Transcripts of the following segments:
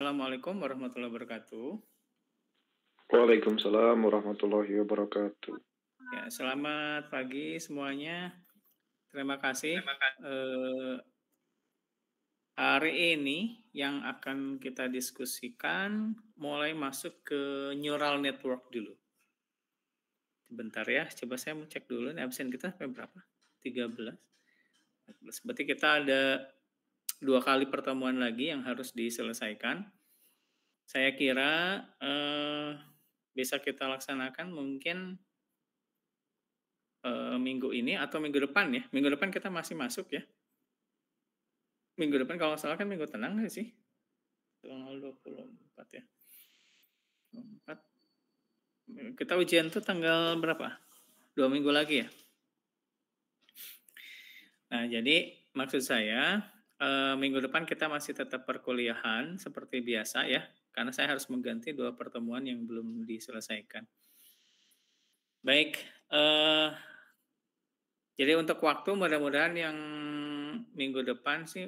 Assalamualaikum warahmatullahi wabarakatuh. Waalaikumsalam warahmatullahi wabarakatuh. Ya, selamat pagi semuanya. Terima kasih. Hari ini yang akan kita diskusikan mulai masuk ke neural network dulu. Sebentar ya, coba saya mau cek dulu nih absen kita sampai berapa? 13. 14. Berarti kita ada 2 kali pertemuan lagi yang harus diselesaikan. Saya kira bisa kita laksanakan mungkin minggu ini atau minggu depan ya. Minggu depan kita masih masuk ya. Minggu depan kalau nggak salah kan minggu tenang nggak sih? Tanggal 24 ya. 24. Kita ujian tuh tanggal berapa? 2 minggu lagi ya. Nah, jadi maksud saya minggu depan kita masih tetap perkuliahan seperti biasa ya. Karena saya harus mengganti 2 pertemuan yang belum diselesaikan. Baik, jadi untuk waktu mudah-mudahan yang minggu depan sih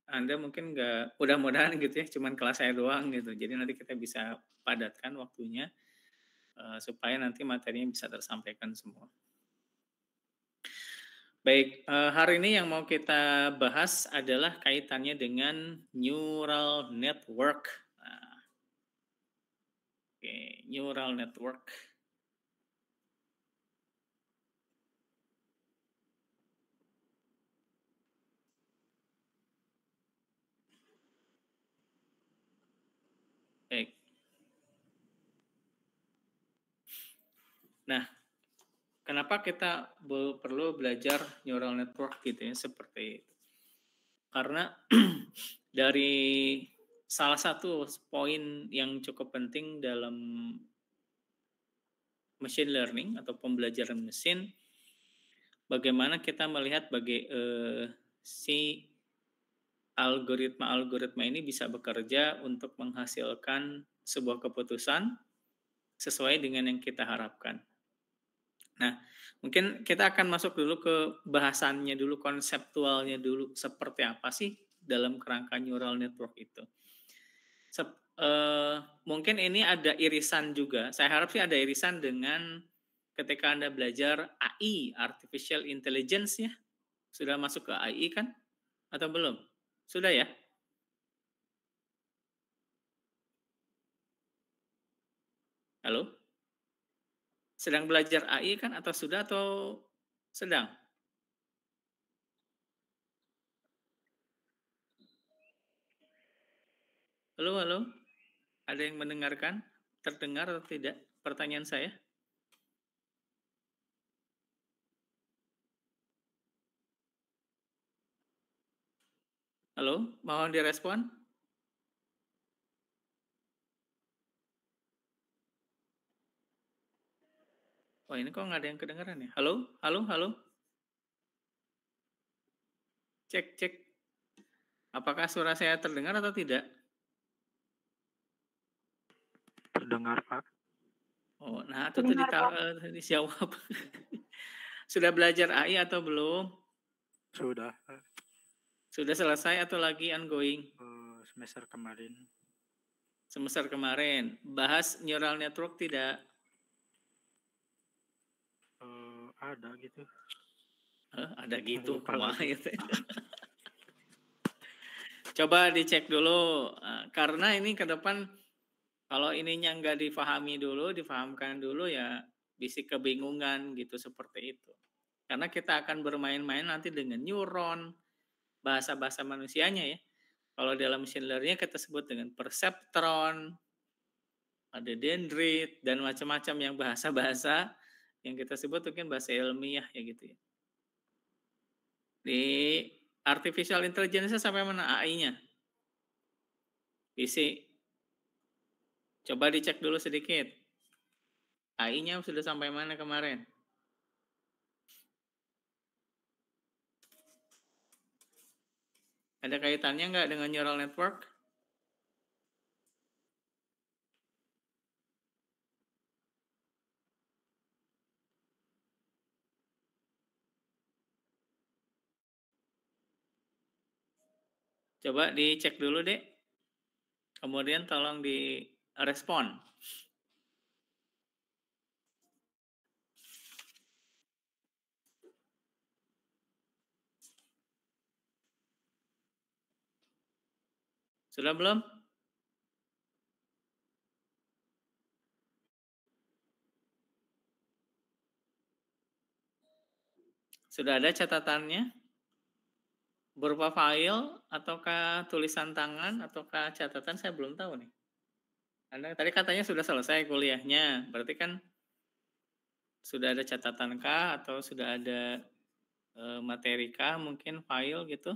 Anda mungkin nggak, mudah-mudahan gitu ya, cuman kelas saya doang gitu. Jadi nanti kita bisa padatkan waktunya supaya nanti materinya bisa tersampaikan semua. Baik, hari ini yang mau kita bahas adalah kaitannya dengan neural network. Nah, oke, neural network. Baik. Nah, kenapa kita perlu belajar neural network gitu ya, seperti itu? Karena dari salah satu poin yang cukup penting dalam machine learning atau pembelajaran mesin, bagaimana kita melihat si algoritma ini bisa bekerja untuk menghasilkan sebuah keputusan sesuai dengan yang kita harapkan. Nah, mungkin kita akan masuk dulu ke bahasannya dulu, konseptualnya dulu, seperti apa sih dalam kerangka neural network itu. Mungkin ini ada irisan juga, saya harap sih ada irisan dengan ketika Anda belajar AI, Artificial Intelligence ya. Sudah masuk ke AI kan? Atau belum? Sudah ya? Halo? Sedang belajar AI kan atau sudah atau sedang? Halo, halo? Ada yang mendengarkan? Terdengar atau tidak pertanyaan saya? Halo, mohon direspon. Oh, ini kok nggak ada yang kedengaran ya? Halo, halo, halo? Cek, cek. Apakah suara saya terdengar atau tidak? Terdengar, Pak. Oh, nah itu tuh dijawab. Sudah belajar AI atau belum? Sudah, Sudah selesai atau lagi ongoing? semester kemarin. Semester kemarin. Bahas neural network tidak? Ada gitu. Ada gitu. Lupa lagi. Coba dicek dulu. Karena ini ke depan kalau ininya nggak difahami dulu, difahamkan dulu ya bisa kebingungan gitu seperti itu. Karena kita akan bermain-main nanti dengan neuron, bahasa-bahasa manusianya ya. Kalau dalam machine learning kita sebut dengan perceptron, ada dendrit, dan macam-macam yang bahasa-bahasa yang kita sebut mungkin bahasa ilmiah ya gitu ya. Di artificial intelligence sampai mana AI-nya? PC. Coba dicek dulu sedikit. AI-nya sudah sampai mana kemarin? Ada kaitannya nggak dengan neural network? Coba dicek dulu deh. Kemudian tolong direspon. Sudah belum? Sudah ada catatannya? Berupa file ataukah tulisan tangan ataukah catatan, saya belum tahu nih. Anda tadi katanya sudah selesai kuliahnya, berarti kan sudah ada catatan kah atau sudah ada materi kah, mungkin file gitu?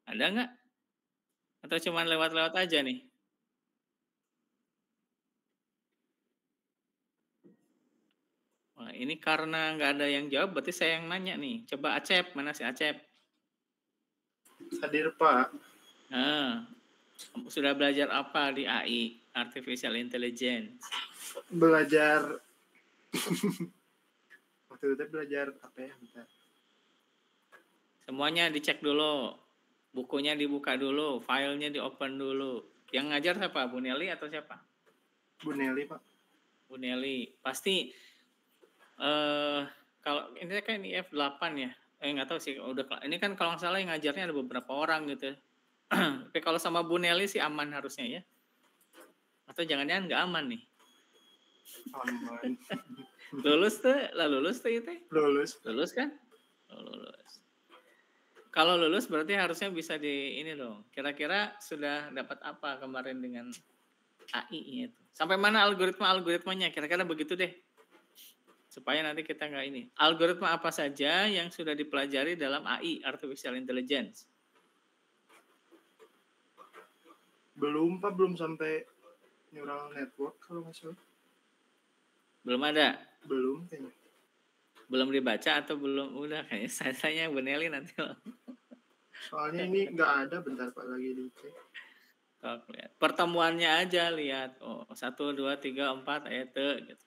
Ada nggak? Atau cuma lewat-lewat aja nih? Wah, ini karena nggak ada yang jawab, berarti saya yang nanya nih. Coba Acep, mana si Acep? Hadir Pak. Nah, sudah belajar apa di AI, Artificial Intelligence? Belajar waktu itu belajar apa ya? Bentar. Semuanya dicek dulu, bukunya dibuka dulu, filenya di-open dulu. Yang ngajar siapa? Bu Nelly atau siapa? Bu Nelly Pak. Bu Nelly. Pasti kalau ini kan IF8 ya. Nggak tahu sih, ini kan kalau nggak salah yang ngajarnya ada beberapa orang gitu. Tapi kalau sama Bu Nelly sih aman harusnya ya. Atau jangan-jangan nggak aman nih. Aman. Lulus tuh itu? Lulus kan? Lulus. Kalau lulus berarti harusnya bisa di ini dong. Kira-kira sudah dapat apa kemarin dengan AI itu? Sampai mana algoritmanya? Kira-kira begitu deh. Supaya nanti kita nggak ini. Algoritma apa saja yang sudah dipelajari dalam AI, Artificial Intelligence? Belum Pak, belum sampai neural network kalau nggak salah. Belum ada? Belum kayaknya. Belum dibaca atau belum? Udah kayaknya saya Bu Nelly nanti loh. Soalnya ini nggak ada, bentar Pak lagi dicek. Oh, lihat. Pertemuannya aja lihat. Oh, 1, 2, 3, 4 gitu.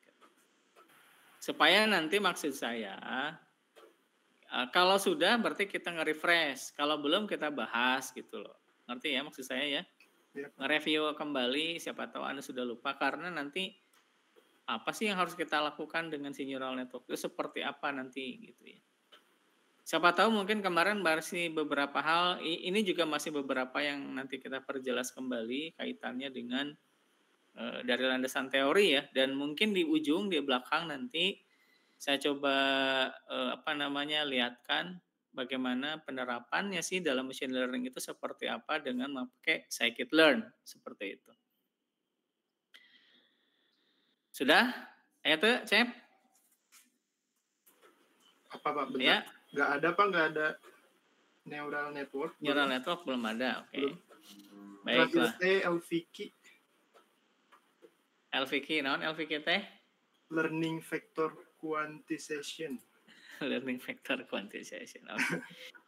Supaya nanti maksud saya kalau sudah berarti kita nge-refresh. Kalau belum kita bahas gitu loh. Ngerti ya maksud saya ya? Ya. Nge-review kembali, siapa tahu Anda sudah lupa karena nanti apa sih yang harus kita lakukan dengan si neural network itu seperti apa nanti gitu ya. Siapa tahu mungkin kemarin masih beberapa hal, ini juga masih beberapa yang nanti kita perjelas kembali kaitannya dengan dari landasan teori ya, dan mungkin di ujung, di belakang nanti saya coba lihatkan bagaimana penerapannya sih dalam machine learning itu seperti apa dengan memakai scikit-learn, seperti itu. Sudah? Ayo tuh, Cep. Apa Pak? Bentar. Ya. Nggak ada Pak, nggak ada neural network. Neural network belum ada, oke. Belum. Baiklah. LVK. LVK, non LVK teh? Learning Vector Quantization. Learning Vector Quantization, oke.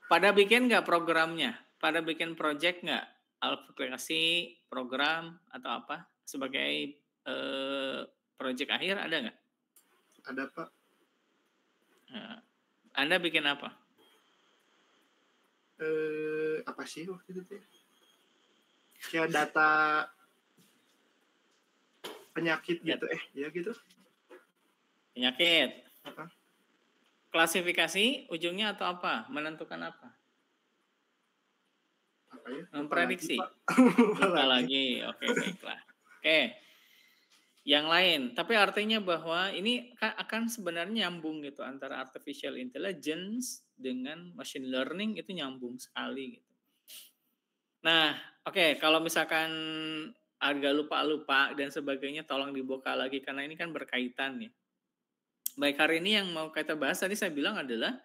Pada bikin nggak programnya? Pada bikin project nggak? Aplikasi, program, atau apa? Sebagai project akhir ada nggak? Ada Pak. Anda bikin apa? Apa sih waktu itu teh? Kayak data penyakit gitu, ya gitu. Penyakit. Apa? Klasifikasi ujungnya atau apa? Menentukan apa? Apa ya? Memprediksi. Lupa lagi. Oke, baiklah. Oke. Yang lain, tapi artinya bahwa ini akan sebenarnya nyambung gitu antara artificial intelligence dengan machine learning, itu nyambung sekali gitu. Nah, oke, kalau misalkan agak lupa-lupa dan sebagainya tolong dibuka lagi karena ini kan berkaitan ya. Baik, hari ini yang mau kita bahas tadi saya bilang adalah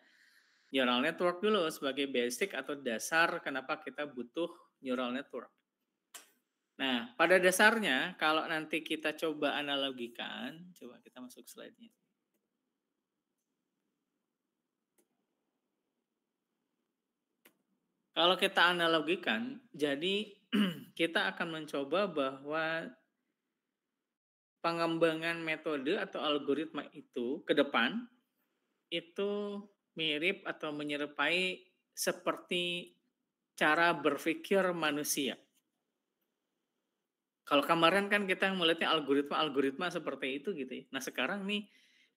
neural network dulu sebagai basic atau dasar kenapa kita butuh neural network. Nah, pada dasarnya kalau nanti kita coba analogikan, coba kita masuk slide-nya. Kalau kita analogikan, jadi kita akan mencoba bahwa pengembangan metode atau algoritma itu ke depan itu mirip atau menyerupai seperti cara berpikir manusia. Kalau kemarin kan kita melihatnya algoritma seperti itu gitu ya. Nah sekarang nih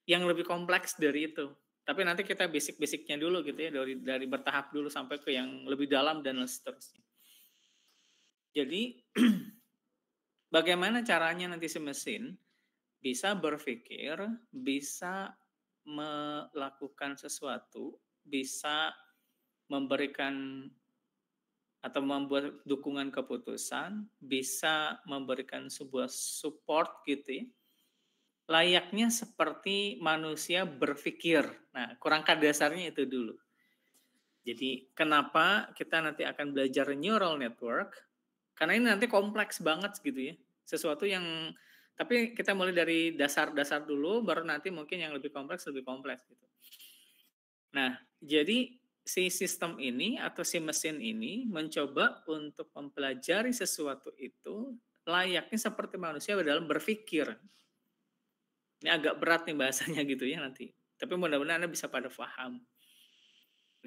yang lebih kompleks dari itu. Tapi nanti kita basic-basicnya dulu gitu ya, dari bertahap dulu sampai ke yang lebih dalam dan seterusnya. Jadi bagaimana caranya nanti si mesin bisa berpikir, bisa melakukan sesuatu, bisa memberikan atau membuat dukungan keputusan, bisa memberikan sebuah support gitu ya, layaknya seperti manusia berpikir. Nah, kerangka dasarnya itu dulu. Jadi, kenapa kita nanti akan belajar neural network? Karena ini nanti kompleks banget gitu ya. Sesuatu yang tapi kita mulai dari dasar-dasar dulu, baru nanti mungkin yang lebih kompleks gitu. Nah, jadi si sistem ini atau si mesin ini mencoba untuk mempelajari sesuatu itu layaknya seperti manusia dalam berpikir. Ini agak berat nih bahasanya gitu ya nanti. Tapi mudah-mudahan Anda bisa pada paham.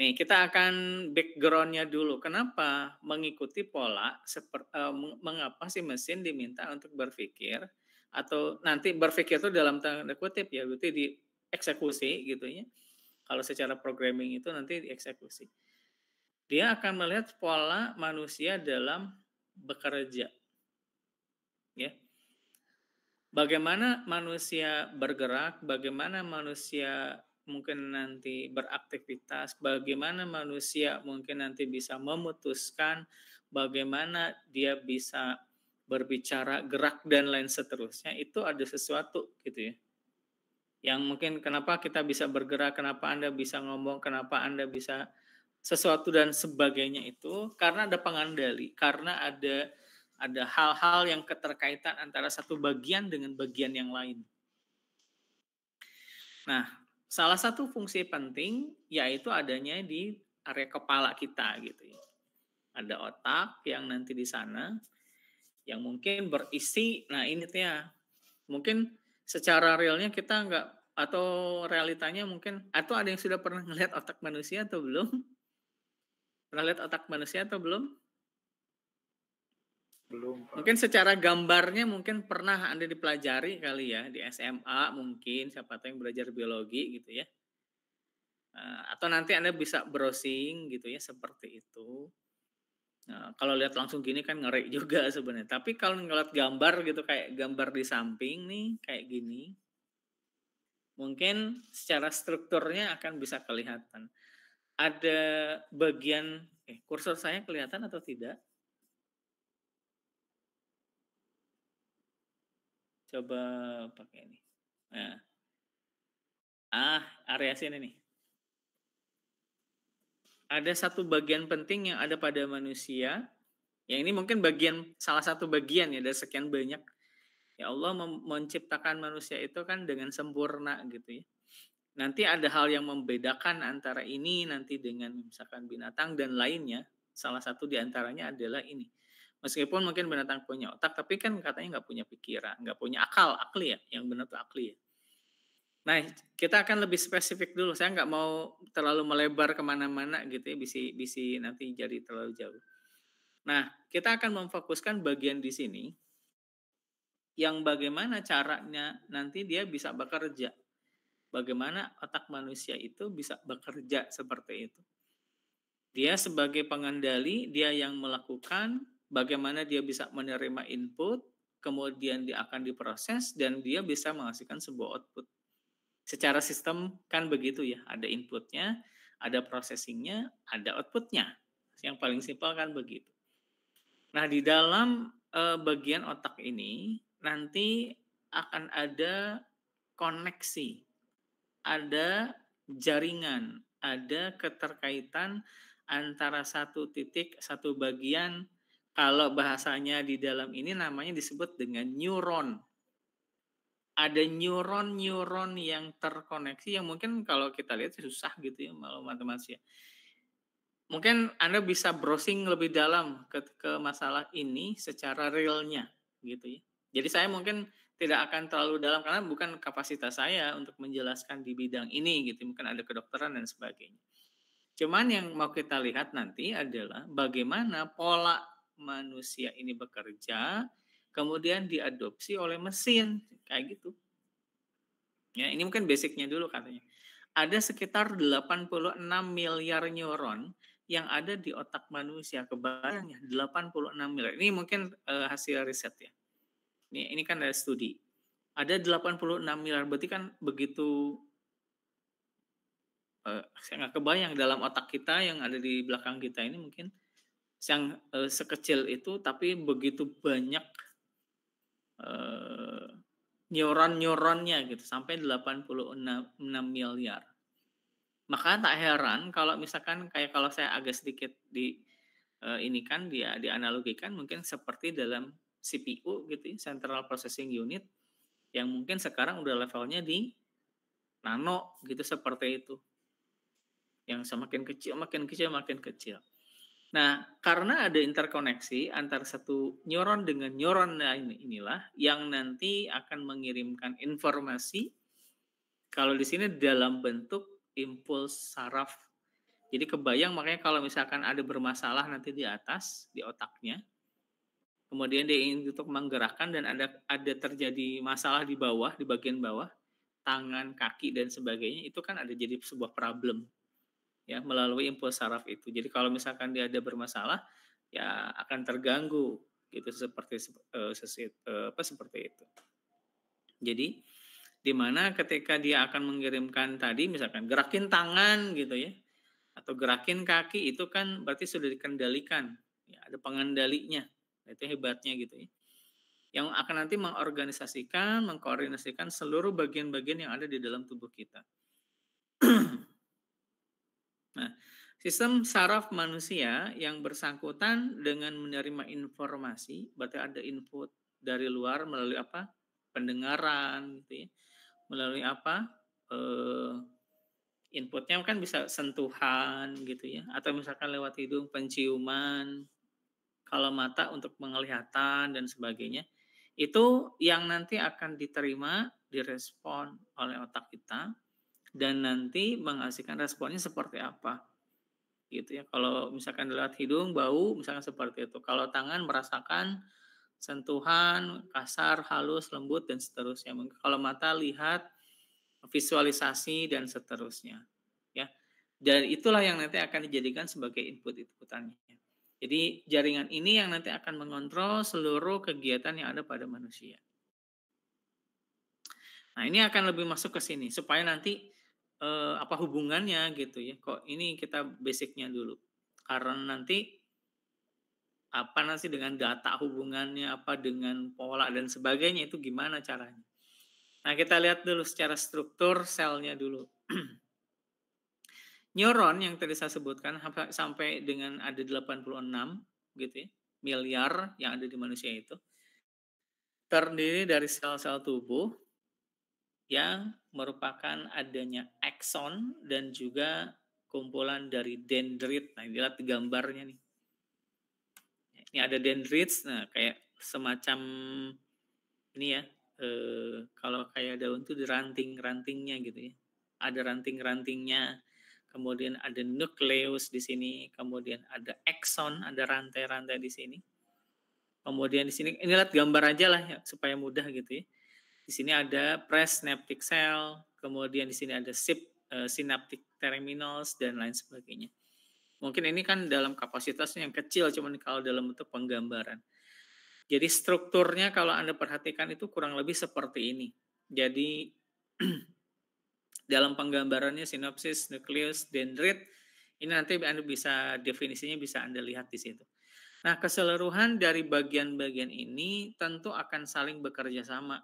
Nih, kita akan background-nya dulu. Kenapa mengikuti pola, mengapa si mesin diminta untuk berpikir, atau nanti berpikir itu dalam tanda kutip ya, berarti dieksekusi gitu ya. Kalau secara programming itu nanti dieksekusi. Dia akan melihat pola manusia dalam bekerja. Ya. Bagaimana manusia bergerak, bagaimana manusia mungkin nanti beraktivitas, bagaimana manusia mungkin nanti bisa memutuskan, bagaimana dia bisa berbicara, gerak, dan lain seterusnya, itu ada sesuatu gitu ya. Yang mungkin kenapa kita bisa bergerak, kenapa Anda bisa ngomong, kenapa Anda bisa sesuatu dan sebagainya itu, karena ada pengendali, karena ada hal-hal yang keterkaitan antara satu bagian dengan bagian yang lain. Nah, salah satu fungsi penting yaitu adanya di area kepala kita gitu ya. Ada otak yang nanti di sana yang mungkin berisi, nah ini ya, mungkin secara realnya kita nggak, atau realitanya mungkin, atau ada yang sudah pernah ngelihat otak manusia atau belum? Pernah lihat otak manusia atau belum? Belum, Pak. Mungkin secara gambarnya mungkin pernah Anda dipelajari kali ya, di SMA mungkin, siapa tahu yang belajar biologi gitu ya. Atau nanti Anda bisa browsing gitu ya, seperti itu. Nah, kalau lihat langsung gini kan ngeri juga sebenarnya. Tapi kalau ngeliat gambar gitu, kayak gambar di samping nih, kayak gini, mungkin secara strukturnya akan bisa kelihatan. Ada bagian, kursor saya kelihatan atau tidak? Coba pakai ini. Nah, area sini nih. Ada satu bagian penting yang ada pada manusia. Ya ini mungkin salah satu bagian ya dari sekian banyak. Ya Allah menciptakan manusia itu kan dengan sempurna gitu ya. Nanti ada hal yang membedakan antara ini nanti dengan misalkan binatang dan lainnya. Salah satu di antaranya adalah ini. Meskipun mungkin binatang punya otak, tapi kan katanya nggak punya pikiran, nggak punya akli ya. Yang benar tuh akli ya. Nah, kita akan lebih spesifik dulu. Saya nggak mau terlalu melebar kemana-mana gitu ya, bisa nanti jadi terlalu jauh. Nah, kita akan memfokuskan bagian di sini, yang bagaimana caranya nanti dia bisa bekerja. Bagaimana otak manusia itu bisa bekerja seperti itu. Dia sebagai pengendali, dia yang melakukan, bagaimana dia bisa menerima input, kemudian dia akan diproses, dan dia bisa menghasilkan sebuah output. Secara sistem kan begitu ya, ada inputnya, ada processingnya, ada outputnya. Yang paling simpel kan begitu. Nah, di dalam bagian otak ini nanti akan ada koneksi, ada jaringan, ada keterkaitan antara satu titik, satu bagian. Kalau bahasanya di dalam ini namanya disebut dengan neuron. Ada neuron yang terkoneksi yang mungkin kalau kita lihat susah gitu ya, malu matematika. Mungkin Anda bisa browsing lebih dalam ke masalah ini secara realnya gitu ya. Jadi saya mungkin tidak akan terlalu dalam karena bukan kapasitas saya untuk menjelaskan di bidang ini gitu. Mungkin ada kedokteran dan sebagainya. Cuman yang mau kita lihat nanti adalah bagaimana pola manusia ini bekerja, kemudian diadopsi oleh mesin, kayak gitu. Ya, ini mungkin basicnya dulu katanya. Ada sekitar 86 miliar neuron yang ada di otak manusia. Kebayang ya, 86 miliar. Ini mungkin hasil riset ya. Ini kan ada studi. Ada 86 miliar, berarti kan begitu saya nggak kebayang dalam otak kita yang ada di belakang kita ini mungkin yang sekecil itu, tapi begitu banyak neuron-neuronnya gitu, sampai 86 miliar. Maka tak heran kalau misalkan kayak kalau saya agak sedikit ini kan dia dianalogikan mungkin seperti dalam CPU gitu ya, Central Processing Unit, yang mungkin sekarang udah levelnya di nano gitu, seperti itu. Yang semakin kecil, makin kecil, makin kecil. Nah, karena ada interkoneksi antara satu neuron dengan neuron lain inilah yang nanti akan mengirimkan informasi, kalau di sini dalam bentuk impuls saraf. Jadi kebayang makanya kalau misalkan ada bermasalah nanti di atas, di otaknya, kemudian dia ingin untuk menggerakkan dan ada terjadi masalah di bawah, di bagian bawah, tangan, kaki, dan sebagainya, itu kan ada jadi sebuah problem. Ya, melalui impuls saraf itu. Jadi kalau misalkan dia ada bermasalah, ya akan terganggu gitu seperti itu. Jadi di mana ketika dia akan mengirimkan tadi misalkan gerakin tangan gitu ya, atau gerakin kaki, itu kan berarti sudah dikendalikan. Ya, ada pengendalinya. Itu hebatnya gitu ya. Yang akan nanti mengorganisasikan, mengkoordinasikan seluruh bagian-bagian yang ada di dalam tubuh kita. Nah, sistem saraf manusia yang bersangkutan dengan menerima informasi, berarti ada input dari luar melalui apa? Pendengaran, gitu ya. Melalui apa? Inputnya kan bisa sentuhan, gitu ya, atau misalkan lewat hidung penciuman, kalau mata untuk penglihatan dan sebagainya. Itu yang nanti akan diterima, direspon oleh otak kita, dan nanti menghasilkan responnya seperti apa. Gitu ya. Kalau misalkan lewat hidung, bau, misalkan seperti itu. Kalau tangan merasakan sentuhan, kasar, halus, lembut, dan seterusnya. Kalau mata lihat, visualisasi, dan seterusnya. Ya. Dan itulah yang nanti akan dijadikan sebagai input-inputannya. Jadi jaringan ini yang nanti akan mengontrol seluruh kegiatan yang ada pada manusia. Nah, ini akan lebih masuk ke sini supaya nanti apa hubungannya gitu ya. Kok ini kita basicnya dulu. Karena nanti apa nanti dengan data hubungannya, apa dengan pola dan sebagainya, itu gimana caranya. Nah, kita lihat dulu secara struktur selnya dulu. Neuron yang tadi saya sebutkan sampai dengan ada 86 gitu ya, miliar yang ada di manusia itu terdiri dari sel-sel tubuh yang merupakan adanya akson dan juga kumpulan dari dendrit. Nah, lihat gambarnya nih. Ini ada dendrits, nah kayak semacam ini ya, kalau kayak daun tuh di ranting-rantingnya gitu ya. Ada ranting-rantingnya, kemudian ada nukleus di sini, kemudian ada akson, ada rantai-rantai di sini. Kemudian di sini, ini lihat gambar aja lah ya, supaya mudah gitu ya. Di sini ada presynaptic cell, kemudian di sini ada synaptic terminals, dan lain sebagainya. Mungkin ini kan dalam kapasitasnya yang kecil, cuman kalau dalam bentuk penggambaran. Jadi strukturnya kalau Anda perhatikan itu kurang lebih seperti ini. Jadi dalam penggambarannya sinopsis, nukleus, dendrit, ini nanti Anda bisa definisinya bisa Anda lihat di situ. Nah, keseluruhan dari bagian-bagian ini tentu akan saling bekerja sama.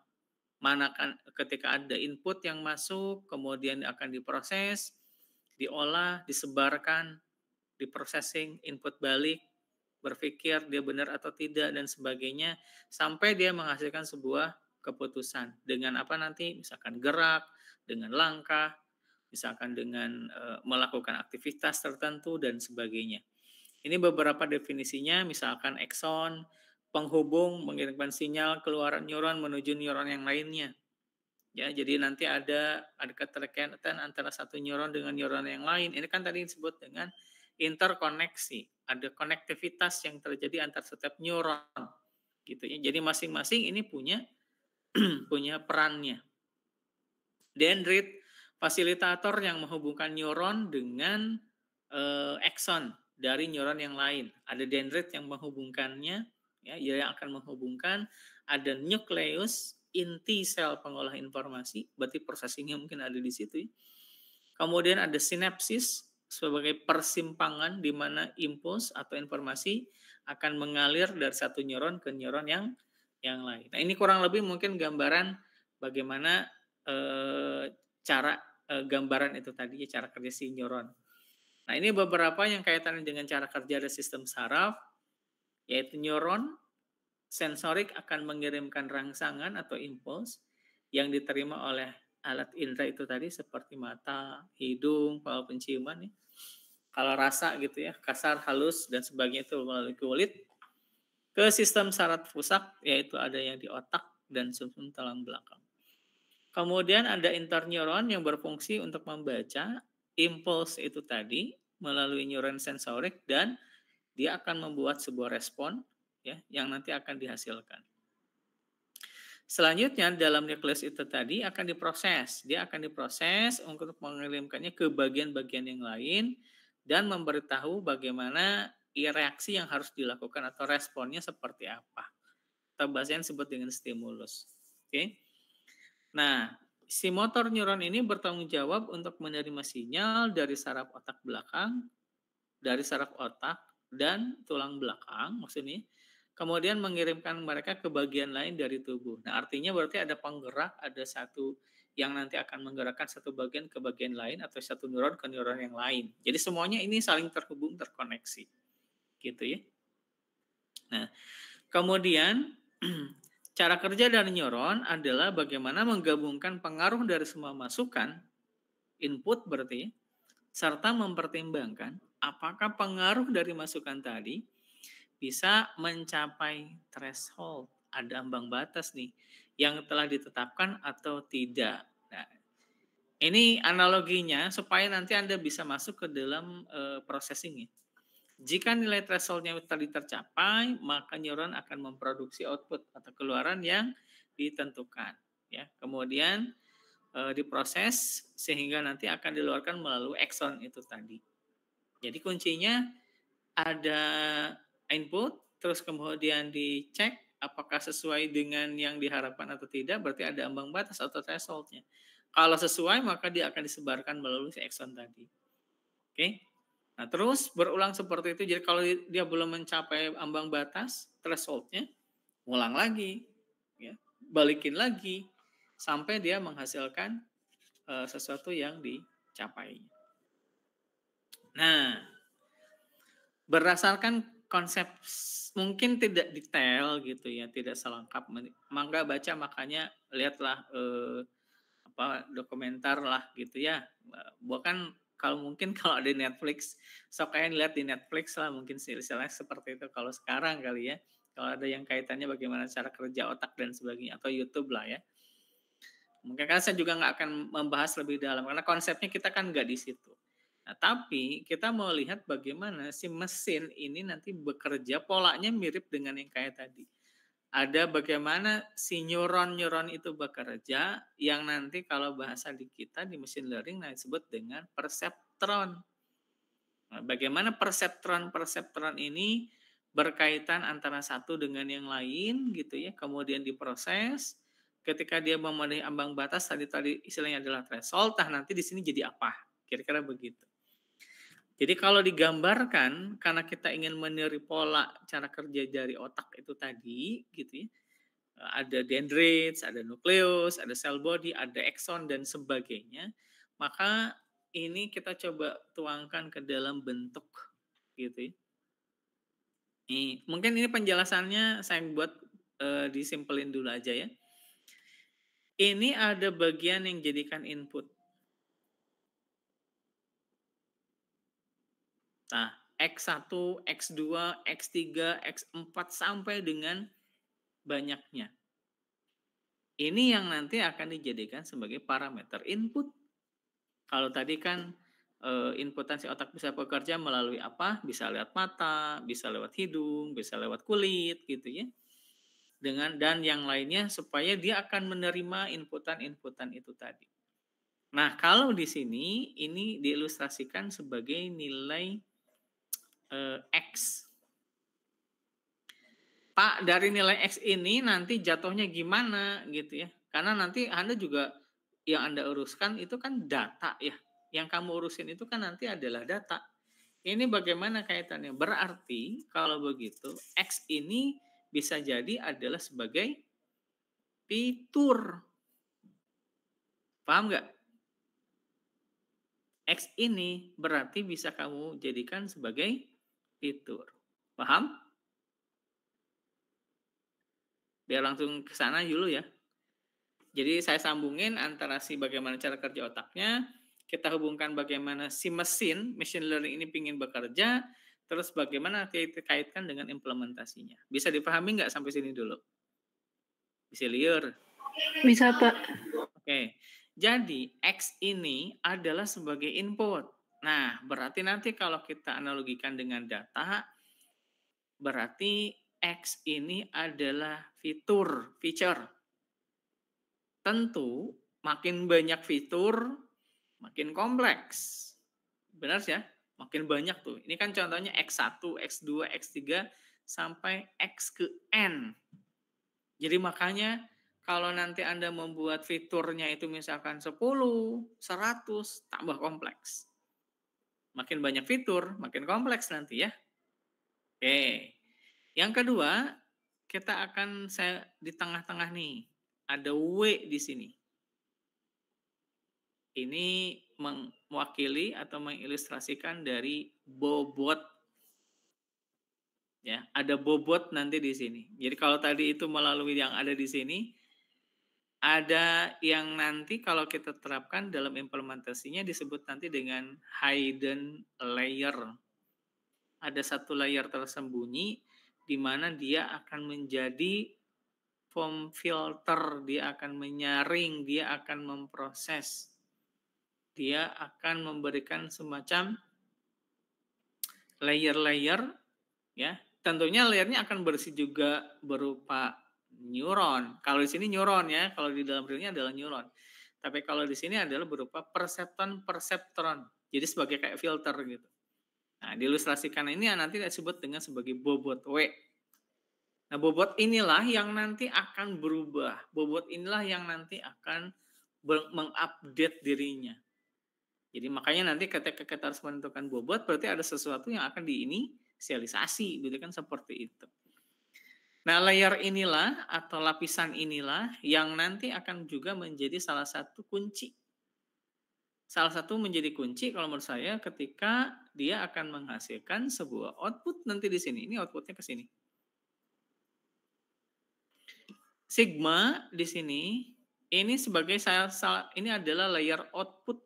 Mana kan ketika ada input yang masuk, kemudian akan diproses, diolah, disebarkan, diprocessing, input balik, berpikir dia benar atau tidak, dan sebagainya, sampai dia menghasilkan sebuah keputusan. Dengan apa nanti? Misalkan gerak, dengan langkah, misalkan dengan melakukan aktivitas tertentu, dan sebagainya. Ini beberapa definisinya, misalkan akson, penghubung mengirimkan sinyal keluaran neuron menuju neuron yang lainnya. Ya, jadi nanti ada keterkaitan antara satu neuron dengan neuron yang lain. Ini kan tadi disebut dengan interkoneksi. Ada konektivitas yang terjadi antar setiap neuron. gitu ya. Jadi masing-masing ini punya punya perannya. Dendrit, fasilitator yang menghubungkan neuron dengan akson dari neuron yang lain. Ada dendrit yang menghubungkannya, ya, yang akan menghubungkan. Ada nukleus, inti sel pengolah informasi, berarti processingnya mungkin ada di situ. Ya. Kemudian ada sinapsis sebagai persimpangan di mana impuls atau informasi akan mengalir dari satu neuron ke neuron yang lain. Nah, ini kurang lebih mungkin gambaran bagaimana cara gambaran itu tadi, cara kerja si neuron. Nah, ini beberapa yang kaitannya dengan cara kerja dari sistem saraf, yaitu neuron sensorik akan mengirimkan rangsangan atau impuls yang diterima oleh alat indera itu tadi seperti mata, hidung, paru penciuman. Ya. Kalau rasa gitu ya, kasar, halus, dan sebagainya itu melalui kulit. Ke sistem saraf pusat, yaitu ada yang di otak dan sumsum tulang belakang. Kemudian ada interneuron yang berfungsi untuk membaca impuls itu tadi melalui neuron sensorik dan dia akan membuat sebuah respon ya yang nanti akan dihasilkan. Selanjutnya dalam nukleus itu tadi akan diproses. Dia akan diproses untuk mengirimkannya ke bagian-bagian yang lain dan memberitahu bagaimana reaksi yang harus dilakukan atau responnya seperti apa. Atau bahasanya disebut dengan stimulus. Oke. Nah, si motor neuron ini bertanggung jawab untuk menerima sinyal dari saraf otak belakang, dari saraf otak dan tulang belakang maksudnya, kemudian mengirimkan mereka ke bagian lain dari tubuh. Nah, artinya berarti ada penggerak, ada satu yang nanti akan menggerakkan satu bagian ke bagian lain atau satu neuron ke neuron yang lain. Jadi semuanya ini saling terhubung, terkoneksi. Gitu ya. Nah, kemudian cara kerja dari neuron adalah bagaimana menggabungkan pengaruh dari semua masukan, input berarti, serta mempertimbangkan apakah pengaruh dari masukan tadi bisa mencapai threshold, ada ambang batas nih, yang telah ditetapkan atau tidak. Nah, ini analoginya supaya nanti Anda bisa masuk ke dalam processing-nya. Jika nilai threshold-nya tadi tercapai, maka neuron akan memproduksi output atau keluaran yang ditentukan. Ya, kemudian diproses sehingga nanti akan dikeluarkan melalui akson itu tadi. Jadi kuncinya ada input, terus kemudian dicek apakah sesuai dengan yang diharapkan atau tidak, berarti ada ambang batas atau threshold-nya. Kalau sesuai, maka dia akan disebarkan melalui akson tadi. Oke. Nah, terus berulang seperti itu. Jadi kalau dia belum mencapai ambang batas, threshold-nya, ulang lagi, ya, balikin lagi, sampai dia menghasilkan sesuatu yang dicapai. Nah, berdasarkan konsep mungkin tidak detail gitu ya, tidak selengkap. Mangga baca, makanya lihatlah dokumenter lah gitu ya. Bukan kalau mungkin kalau ada Netflix, sok kalian lihat di Netflix lah mungkin silsilahnya seperti itu kalau sekarang kali ya. Kalau ada yang kaitannya bagaimana cara kerja otak dan sebagainya atau YouTube lah ya. Mungkin kan saya juga nggak akan membahas lebih dalam karena konsepnya kita kan nggak di situ. Nah, tapi kita mau lihat bagaimana si mesin ini nanti bekerja, polanya mirip dengan yang kayak tadi. Ada bagaimana si neuron-neuron itu bekerja yang nanti kalau bahasa di kita di machine learning disebut dengan perseptron. Nah, bagaimana perseptron ini berkaitan antara satu dengan yang lain gitu ya, kemudian diproses. Ketika dia memenuhi ambang batas tadi istilahnya adalah threshold, nanti di sini jadi apa? Kira-kira begitu. Jadi kalau digambarkan, karena kita ingin meniru pola cara kerja dari otak itu tadi, gitu ya, ada dendrites, ada nukleus, ada cell body, ada akson dan sebagainya, maka ini kita coba tuangkan ke dalam bentuk, gitu ya. Mungkin ini penjelasannya saya buat disimpelin dulu aja ya. Ini ada bagian yang jadikan input. Nah, X1, X2, X3, X4 sampai dengan banyaknya. Ini yang nanti akan dijadikan sebagai parameter input. Kalau tadi kan inputan si otak bisa bekerja melalui apa? Bisa lewat mata, bisa lewat hidung, bisa lewat kulit gitu ya. dan yang lainnya supaya dia akan menerima inputan-inputan itu tadi. Nah, kalau di sini ini diilustrasikan sebagai nilai X. Pak, dari nilai X ini nanti jatuhnya gimana gitu ya. Karena nanti Anda juga yang Anda uruskan itu kan data ya. Yang kamu urusin itu kan nanti adalah data. Ini bagaimana kaitannya? Berarti kalau begitu X ini bisa jadi adalah sebagai fitur. Paham nggak? X ini berarti bisa kamu jadikan sebagai fitur. Paham? Biar langsung ke sana dulu ya. Jadi saya sambungin antara si bagaimana cara kerja otaknya, kita hubungkan bagaimana si machine learning ini ingin bekerja, terus bagaimana kita kaitkan dengan implementasinya. Bisa dipahami nggak sampai sini dulu? Bisa liur? Bisa, Pak. Oke, jadi X ini adalah sebagai input. Nah, berarti nanti kalau kita analogikan dengan data, berarti X ini adalah feature. Tentu makin banyak fitur, makin kompleks. Benar sih ya? Makin banyak tuh. Ini kan contohnya X1, X2, X3, sampai X ke N. Jadi makanya kalau nanti Anda membuat fiturnya itu misalkan 10, 100, tambah kompleks. Makin banyak fitur, makin kompleks nanti ya. Oke. Yang kedua, saya di tengah-tengah nih. Ada W di sini. Ini mewakili atau mengilustrasikan dari bobot. Ya, ada bobot nanti di sini. Jadi kalau tadi itu melalui yang ada di sini, ada yang nanti kalau kita terapkan dalam implementasinya disebut nanti dengan hidden layer. Ada satu layer tersembunyi di mana dia akan menjadi form filter, dia akan menyaring, dia akan memproses. Dia akan memberikan semacam layer-layer ya. Tentunya layernya akan bersih juga berupa neuron. Kalau di sini neuron ya, kalau di dalam realnya adalah neuron. Tapi kalau di sini adalah berupa perseptron. Jadi sebagai kayak filter gitu. Nah, diilustrasikan ini nanti disebut dengan sebagai bobot W. Nah, bobot inilah yang nanti akan berubah. Bobot inilah yang nanti akan mengupdate dirinya. Jadi makanya nanti ketika kita harus menentukan bobot, berarti ada sesuatu yang akan diinisialisasi, gitu kan, seperti itu. Nah, layer inilah atau lapisan inilah yang nanti akan juga menjadi salah satu kunci. Salah satu menjadi kunci kalau menurut saya ketika dia akan menghasilkan sebuah output nanti di sini. Ini outputnya ke sini. Sigma di sini ini sebagai ini adalah layer output.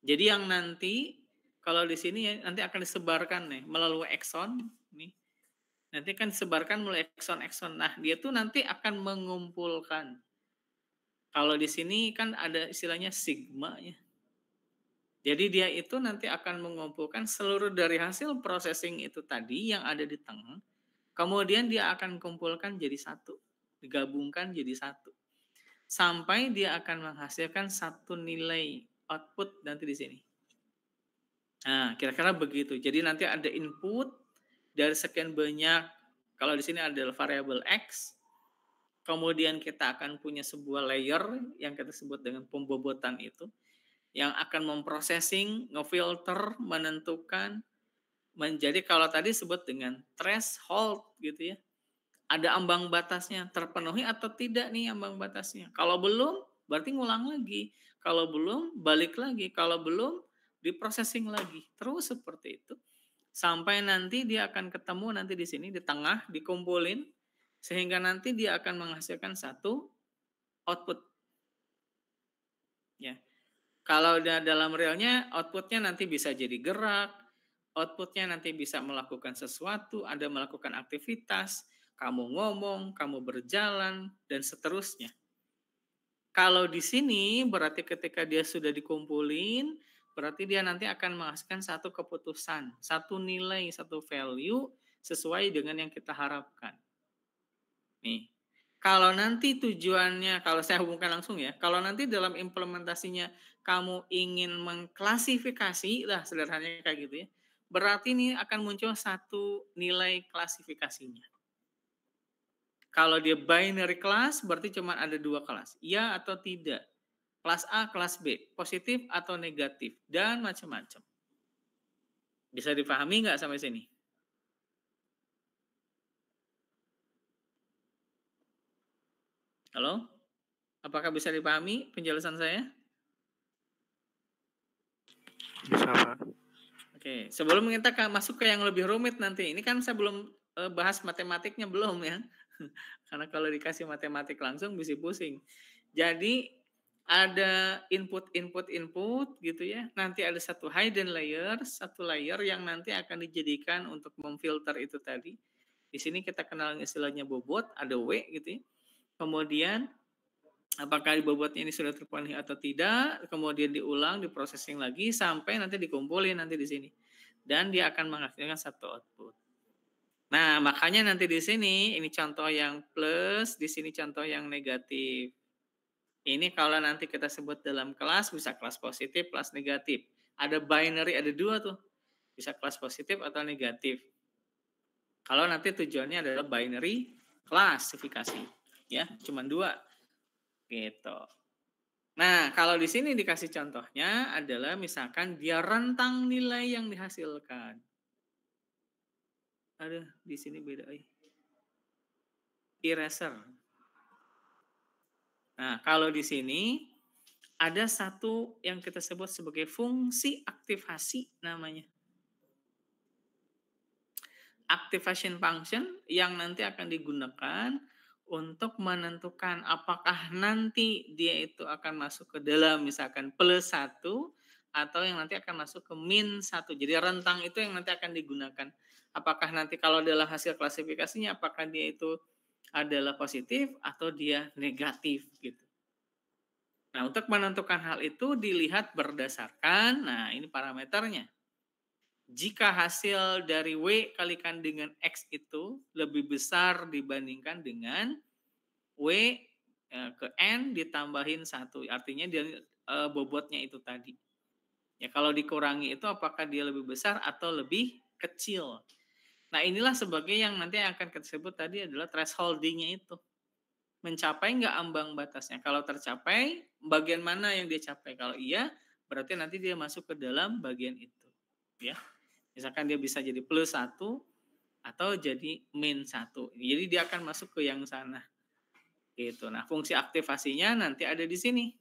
Jadi yang nanti kalau di sini nanti akan disebarkan nih melalui akson nih. Nanti kan disebarkan melalui akson. Nah, dia tuh nanti akan mengumpulkan. Kalau di sini kan ada istilahnya sigma ya. Jadi dia itu nanti akan mengumpulkan seluruh dari hasil processing itu tadi yang ada di tengah. Kemudian dia akan kumpulkan jadi satu. Digabungkan jadi satu. Sampai dia akan menghasilkan satu nilai output nanti di sini. Nah, kira-kira begitu. Jadi nanti ada input dari sekian banyak. Kalau di sini adalah variabel X. Kemudian kita akan punya sebuah layer yang kita sebut dengan pembobotan itu. Yang akan memprocessing, ngefilter, menentukan. Menjadi kalau tadi sebut dengan threshold gitu ya. Ada ambang batasnya, terpenuhi atau tidak nih ambang batasnya. Kalau belum, berarti ngulang lagi. Kalau belum, balik lagi. Kalau belum, diprocessing lagi. Terus seperti itu. Sampai nanti dia akan ketemu nanti di sini, di tengah, dikumpulin. Sehingga nanti dia akan menghasilkan satu output. Ya. Kalau dalam realnya, outputnya nanti bisa jadi gerak. Outputnya nanti bisa melakukan sesuatu, ada melakukan aktivitas, kamu ngomong, kamu berjalan, dan seterusnya. Kalau di sini berarti ketika dia sudah dikumpulin, berarti dia nanti akan menghasilkan satu keputusan, satu nilai, satu value sesuai dengan yang kita harapkan. Nih, kalau nanti tujuannya, kalau saya hubungkan langsung ya, kalau nanti dalam implementasinya kamu ingin mengklasifikasi, lah sederhananya kayak gitu ya, berarti ini akan muncul satu nilai klasifikasinya. Kalau dia binary class, berarti cuma ada 2 kelas, iya atau tidak. Kelas A, kelas B, positif atau negatif, dan macam-macam. Bisa dipahami nggak sampai sini? Halo? Apakah bisa dipahami penjelasan saya? Bisa, Pak. Oke, sebelum kita masuk ke yang lebih rumit nanti, ini kan saya belum bahas matematiknya belum ya. Karena kalau dikasih matematik langsung bisa pusing. Jadi ada input gitu ya. Nanti ada satu hidden layer, satu layer yang nanti akan dijadikan untuk memfilter itu tadi. Di sini kita kenal istilahnya bobot, ada W gitu ya. Kemudian apakah bobotnya ini sudah terpenuhi atau tidak, kemudian diulang, diprocessing lagi sampai nanti dikumpulin nanti di sini. Dan dia akan menghasilkan satu output. Nah, makanya nanti di sini ini contoh yang plus, di sini contoh yang negatif. Ini kalau nanti kita sebut dalam kelas bisa kelas positif, kelas negatif. Ada binary, ada 2 tuh. Bisa kelas positif atau negatif. Kalau nanti tujuannya adalah binary klasifikasi. Ya, cuma 2. Gitu. Nah, kalau di sini dikasih contohnya adalah misalkan dia rentang nilai yang dihasilkan. Aduh, di sini beda. Eraser. Nah, kalau di sini ada satu yang kita sebut sebagai fungsi aktivasi namanya. Activation function yang nanti akan digunakan untuk menentukan apakah nanti dia itu akan masuk ke dalam misalkan +1 atau yang nanti akan masuk ke -1. Jadi rentang itu yang nanti akan digunakan. Apakah nanti kalau adalah hasil klasifikasinya apakah dia itu adalah positif atau dia negatif gitu. Nah, untuk menentukan hal itu dilihat berdasarkan, nah ini parameternya. Jika hasil dari W kalikan dengan X itu lebih besar dibandingkan dengan W ke N ditambahin 1. Artinya dia bobotnya itu tadi. Ya, kalau dikurangi itu apakah dia lebih besar atau lebih kecil. Nah, inilah sebagai yang nanti akan kita sebut tadi adalah thresholding-nya itu. Mencapai nggak ambang batasnya. Kalau tercapai, bagian mana yang dia capai? Kalau iya, berarti nanti dia masuk ke dalam bagian itu. Ya. Misalkan dia bisa jadi +1 atau jadi -1. Jadi dia akan masuk ke yang sana. Gitu. Nah, fungsi aktivasinya nanti ada di sini.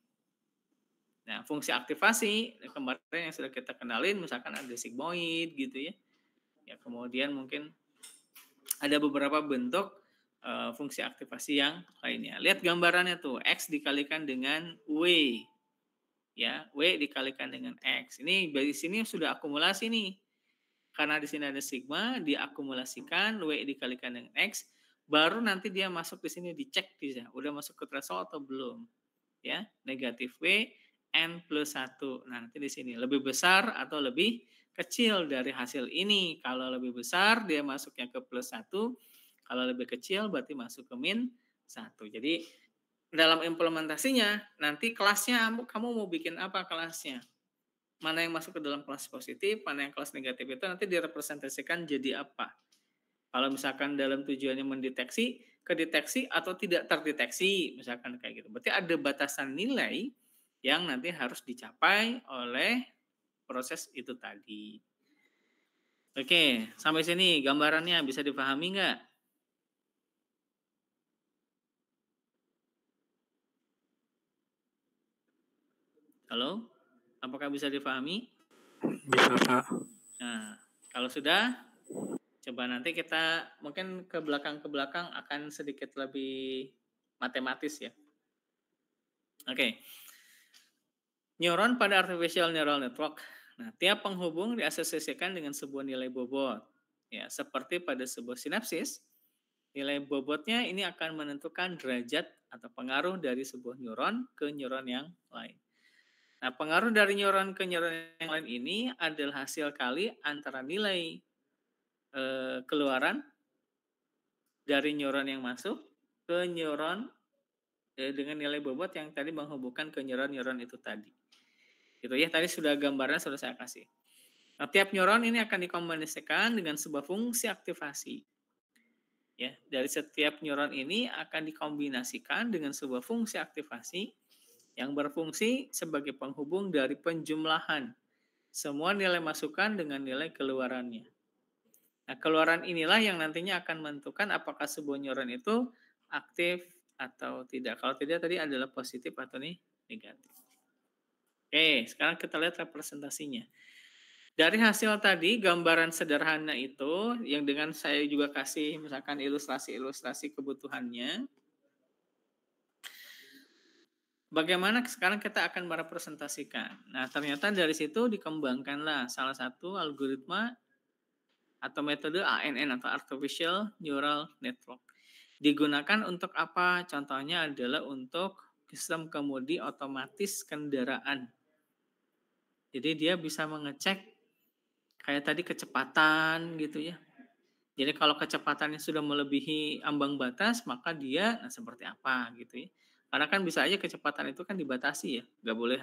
Nah, fungsi aktivasi kemarin yang sudah kita kenalin misalkan ada sigmoid gitu ya. Ya, kemudian mungkin ada beberapa bentuk fungsi aktivasi yang lainnya. Lihat gambarannya tuh, X dikalikan dengan W. Ya, W dikalikan dengan X. Ini dari sini sudah akumulasi nih. Karena di sini ada sigma, diakumulasikan, W dikalikan dengan X, baru nanti dia masuk di sini dicek bisa, udah masuk ke threshold atau belum. Ya, negatif W, N plus 1. Nah, nanti di sini lebih besar atau lebih kecil dari hasil ini. Kalau lebih besar, dia masuknya ke +1. Kalau lebih kecil, berarti masuk ke -1. Jadi, dalam implementasinya, nanti kelasnya, kamu mau bikin apa kelasnya? Mana yang masuk ke dalam kelas positif, mana yang kelas negatif itu nanti direpresentasikan jadi apa. Kalau misalkan dalam tujuannya mendeteksi, kedeteksi atau tidak terdeteksi, misalkan kayak gitu. Berarti ada batasan nilai yang nanti harus dicapai oleh proses itu tadi. Oke, sampai sini gambarannya bisa dipahami nggak? Halo? Apakah bisa dipahami? Bisa, Pak. Nah, kalau sudah, coba nanti kita mungkin ke belakang akan sedikit lebih matematis ya. Oke. Neuron pada artificial neural network. Nah, tiap penghubung diasosiasikan dengan sebuah nilai bobot. Ya, seperti pada sebuah sinapsis, nilai bobotnya ini akan menentukan derajat atau pengaruh dari sebuah neuron ke neuron yang lain. Nah, pengaruh dari neuron ke neuron yang lain ini adalah hasil kali antara nilai keluaran dari neuron yang masuk ke neuron dengan nilai bobot yang tadi menghubungkan ke neuron-neuron itu tadi. Gitu ya, tadi sudah gambarnya sudah saya kasih. Nah, tiap neuron ini akan dikombinasikan dengan sebuah fungsi aktivasi. Ya, dari setiap neuron ini akan dikombinasikan dengan sebuah fungsi aktivasi yang berfungsi sebagai penghubung dari penjumlahan semua nilai masukan dengan nilai keluarannya. Nah, keluaran inilah yang nantinya akan menentukan apakah sebuah neuron itu aktif atau tidak. Kalau tidak tadi adalah positif atau negatif. Oke, sekarang kita lihat representasinya. Dari hasil tadi, gambaran sederhana itu, yang dengan saya juga kasih misalkan ilustrasi-ilustrasi kebutuhannya, bagaimana sekarang kita akan merepresentasikan. Nah, ternyata dari situ dikembangkanlah salah satu algoritma atau metode ANN atau Artificial Neural Network. Digunakan untuk apa? Contohnya adalah untuk sistem kemudi otomatis kendaraan. Jadi dia bisa mengecek kayak tadi kecepatan gitu ya. Jadi kalau kecepatannya sudah melebihi ambang batas, maka dia seperti apa gitu ya. Karena kan bisa aja kecepatan itu kan dibatasi ya, nggak boleh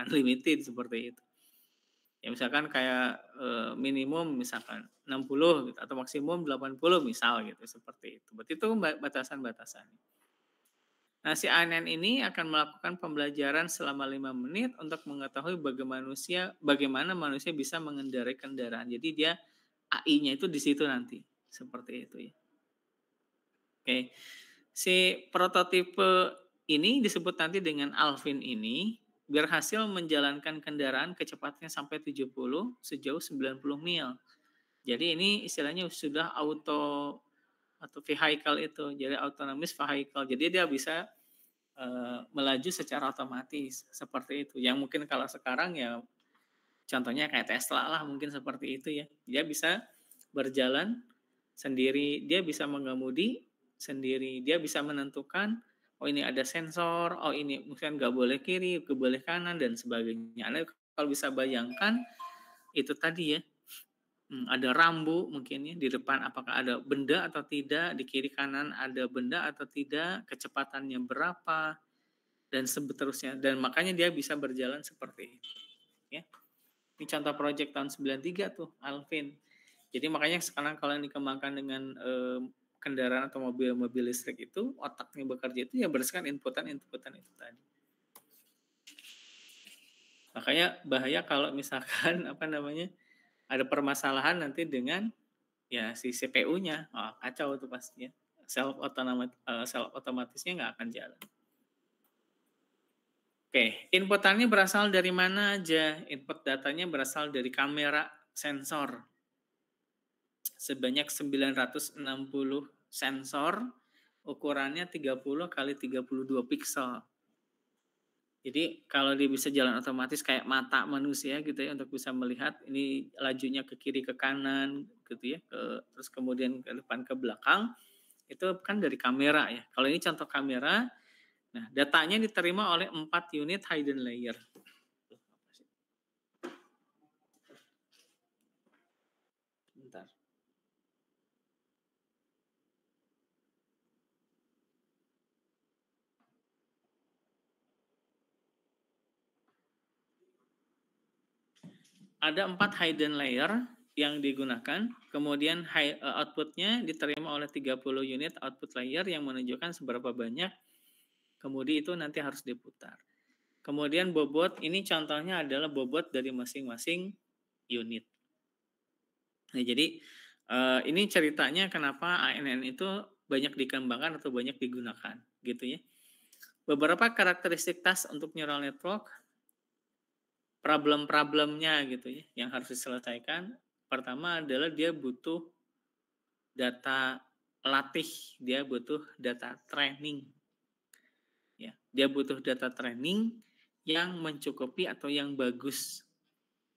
unlimited seperti itu. Ya misalkan kayak minimum misalkan 60 gitu, atau maksimum 80 misal gitu, seperti itu. Berarti itu batasan-batasan. Nah, si ANN ini akan melakukan pembelajaran selama 5 menit untuk mengetahui bagaimana manusia bisa mengendarai kendaraan. Jadi dia AI-nya itu di situ nanti, seperti itu ya. Oke. Si prototipe ini disebut nanti dengan Alvin ini berhasil menjalankan kendaraan kecepatannya sampai 70 sejauh 90 mil. Jadi ini istilahnya sudah auto atau vehicle itu, jadi autonomous vehicle. Jadi dia bisa melaju secara otomatis seperti itu. Yang mungkin kalau sekarang ya contohnya kayak Tesla lah mungkin seperti itu ya. Dia bisa berjalan sendiri, dia bisa mengemudi sendiri, dia bisa menentukan oh ini ada sensor, oh ini mungkin nggak boleh kiri, nggak boleh kanan dan sebagainya. Anda kalau bisa bayangkan itu tadi ya, ada rambu mungkin ya di depan apakah ada benda atau tidak, di kiri kanan ada benda atau tidak, kecepatannya berapa dan seterusnya, dan makanya dia bisa berjalan seperti itu ya. Ini contoh proyek tahun 93 tuh Alvin. Jadi makanya sekarang kalau dikembangkan dengan kendaraan atau mobil listrik itu otaknya bekerja itu ya berdasarkan inputan itu tadi. Makanya bahaya kalau misalkan ada permasalahan nanti dengan ya si CPU-nya, kacau itu pastinya. Self otomatisnya nggak akan jalan. Oke, inputannya berasal dari mana aja? Input datanya berasal dari kamera sensor. Sebanyak 960 sensor, ukurannya 30 kali 32 pixel. Jadi kalau dia bisa jalan otomatis kayak mata manusia gitu ya untuk bisa melihat ini lajunya ke kiri ke kanan gitu ya, terus kemudian ke depan ke belakang, itu kan dari kamera ya. Kalau ini contoh kamera, nah datanya diterima oleh 4 unit hidden layer. Bentar. Ada 4 hidden layer yang digunakan, kemudian outputnya diterima oleh 30 unit output layer yang menunjukkan seberapa banyak kemudi itu nanti harus diputar. Kemudian bobot, ini contohnya adalah bobot dari masing-masing unit. Nah, jadi ini ceritanya kenapa ANN itu banyak dikembangkan atau banyak digunakan, gitu ya. Beberapa karakteristik tas untuk neural network, problem-problemnya gitu ya, yang harus diselesaikan. Pertama adalah dia butuh data latih, dia butuh data training. Ya, dia butuh data training yang mencukupi atau yang bagus.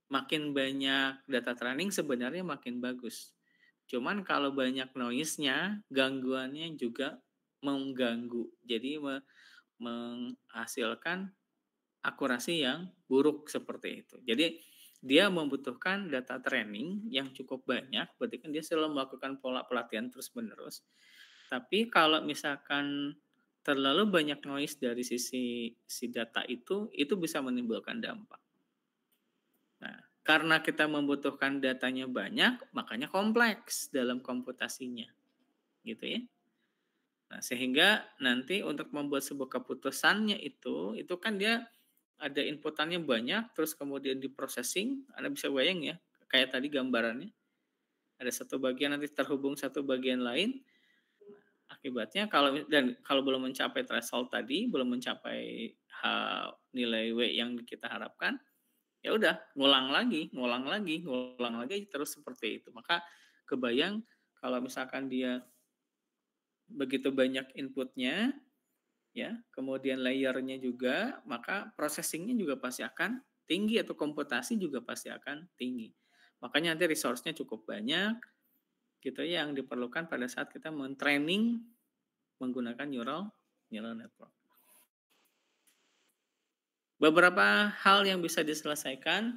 Makin banyak data training sebenarnya makin bagus. Cuman kalau banyak noise-nya, gangguannya juga mengganggu. Jadi menghasilkan akurasi yang buruk seperti itu. Jadi dia membutuhkan data training yang cukup banyak, berarti kan dia selalu melakukan pola pelatihan terus-menerus. Tapi kalau misalkan terlalu banyak noise dari sisi si data itu bisa menimbulkan dampak. Nah, karena kita membutuhkan datanya banyak, makanya kompleks dalam komputasinya, gitu ya. Nah, sehingga nanti untuk membuat sebuah keputusannya itu kan dia ada inputannya banyak, terus kemudian di-processing, Anda bisa bayang ya, kayak tadi gambarannya, ada satu bagian nanti terhubung satu bagian lain, akibatnya kalau belum mencapai threshold tadi, belum mencapai nilai W yang kita harapkan, ya udah ngulang lagi terus seperti itu. Maka kebayang kalau misalkan dia begitu banyak inputnya, ya, kemudian layernya juga, maka processing-nya juga pasti akan tinggi atau komputasi juga pasti akan tinggi. Makanya nanti resource-nya cukup banyak, gitu ya, yang diperlukan pada saat kita men-training menggunakan neural network. Beberapa hal yang bisa diselesaikan,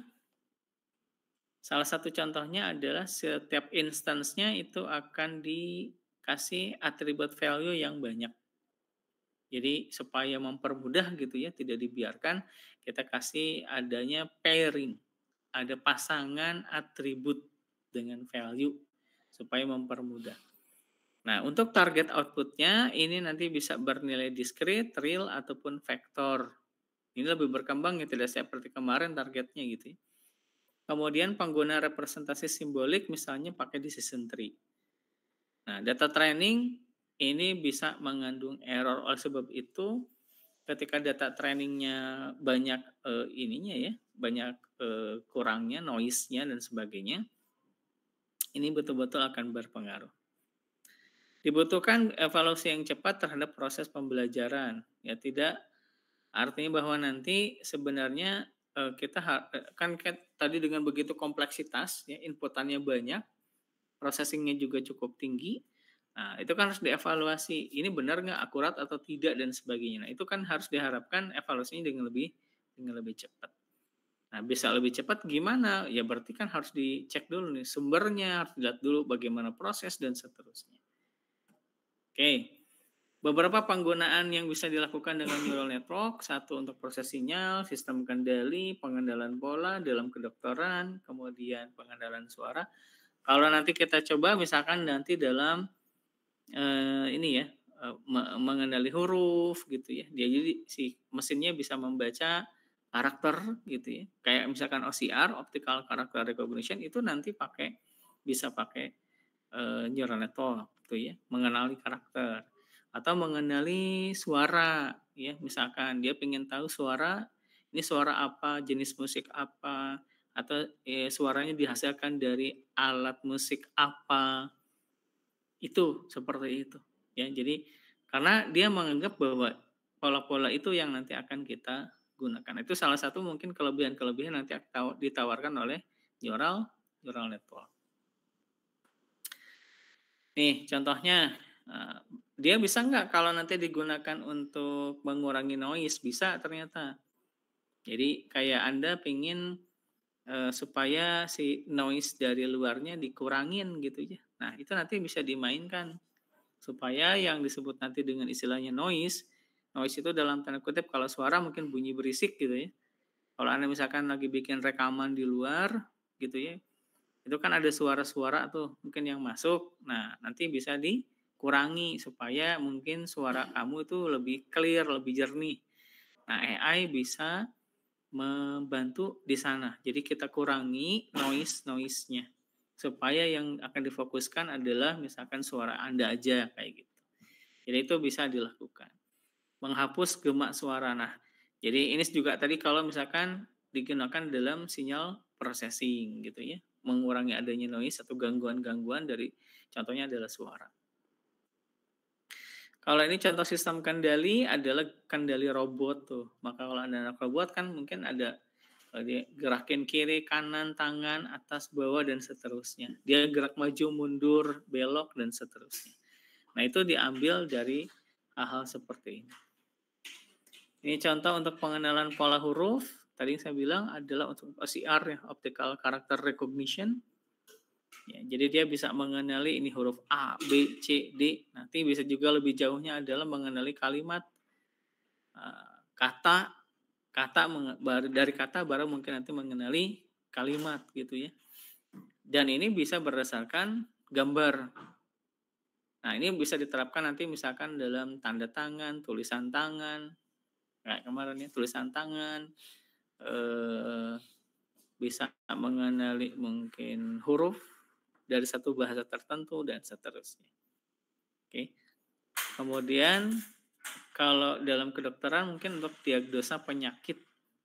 salah satu contohnya adalah setiap instance-nya itu akan dikasih attribute value yang banyak. Jadi supaya mempermudah gitu ya, tidak dibiarkan, kita kasih adanya pairing, ada pasangan atribut dengan value supaya mempermudah. Nah, untuk target output-nya ini nanti bisa bernilai discrete, real, ataupun vektor. Ini lebih berkembang ya, tidak seperti kemarin targetnya gitu ya. Kemudian pengguna representasi simbolik misalnya pakai decision tree. Nah, data training ini bisa mengandung error. Oleh sebab itu, ketika data trainingnya banyak ininya ya, banyak kurangnya, noise-nya dan sebagainya, ini betul-betul akan berpengaruh. Dibutuhkan evaluasi yang cepat terhadap proses pembelajaran. Ya, tidak artinya bahwa nanti sebenarnya kita kan tadi dengan begitu kompleksitas, ya, inputannya banyak, processing-nya juga cukup tinggi. Nah, itu kan harus dievaluasi. Ini benar nggak, akurat atau tidak dan sebagainya. Nah, itu kan harus diharapkan evaluasinya dengan lebih cepat. Nah, bisa lebih cepat gimana? Ya berarti kan harus dicek dulu nih sumbernya, harus dilihat dulu bagaimana proses dan seterusnya. Oke. Beberapa penggunaan yang bisa dilakukan dengan neural network, satu untuk proses sinyal, sistem kendali, pengendalan pola dalam kedokteran, kemudian pengendalan suara. Kalau nanti kita coba misalkan nanti dalam ini ya, mengenali huruf gitu ya. Dia jadi si mesinnya bisa membaca karakter gitu ya. Kayak misalkan OCR, optical character recognition, itu nanti bisa pakai neural network gitu ya, mengenali karakter atau mengenali suara ya. Misalkan dia ingin tahu ini suara apa, jenis musik apa, atau suaranya dihasilkan dari alat musik apa. Itu seperti itu ya. Jadi karena dia menganggap bahwa pola-pola itu yang nanti akan kita gunakan. Itu salah satu mungkin kelebihan nanti ditawarkan oleh neural network. Nih contohnya, dia bisa nggak kalau nanti digunakan untuk mengurangi noise? Bisa ternyata. Jadi kayak Anda pingin supaya si noise dari luarnya dikurangin gitu ya. Nah itu nanti bisa dimainkan supaya yang disebut nanti dengan istilahnya noise itu dalam tanda kutip kalau suara mungkin bunyi berisik gitu ya. Kalau Anda misalkan lagi bikin rekaman di luar gitu ya, itu kan ada suara-suara tuh mungkin yang masuk. Nah, nanti bisa dikurangi supaya mungkin suara kamu itu lebih clear, lebih jernih. Nah, AI bisa membantu di sana. Jadi kita kurangi noise-nya supaya yang akan difokuskan adalah misalkan suara Anda aja kayak gitu. Jadi itu bisa dilakukan. Menghapus gema suara. Nah, jadi ini juga tadi kalau misalkan digunakan dalam sinyal processing gitu ya, mengurangi adanya noise atau gangguan-gangguan dari contohnya adalah suara. Kalau ini contoh sistem kendali adalah kendali robot tuh. Maka kalau Anda anak robot kan mungkin ada gerakin kiri, kanan, tangan, atas, bawah, dan seterusnya. Dia gerak maju, mundur, belok, dan seterusnya. Nah, itu diambil dari hal-hal seperti ini. Ini contoh untuk pengenalan pola huruf. Tadi saya bilang adalah untuk OCR, ya, Optical Character Recognition. Ya, jadi dia bisa mengenali ini huruf A, B, C, D. Nanti bisa juga lebih jauhnya adalah mengenali kalimat, kata, dari kata baru mungkin nanti mengenali kalimat gitu ya. Dan ini bisa berdasarkan gambar. Nah, ini bisa diterapkan nanti misalkan dalam tanda tangan, tulisan tangan, kayak kemarin ya, tulisan tangan, bisa mengenali mungkin huruf dari satu bahasa tertentu dan seterusnya. Oke. Kemudian kalau dalam kedokteran mungkin untuk diagnosa penyakit.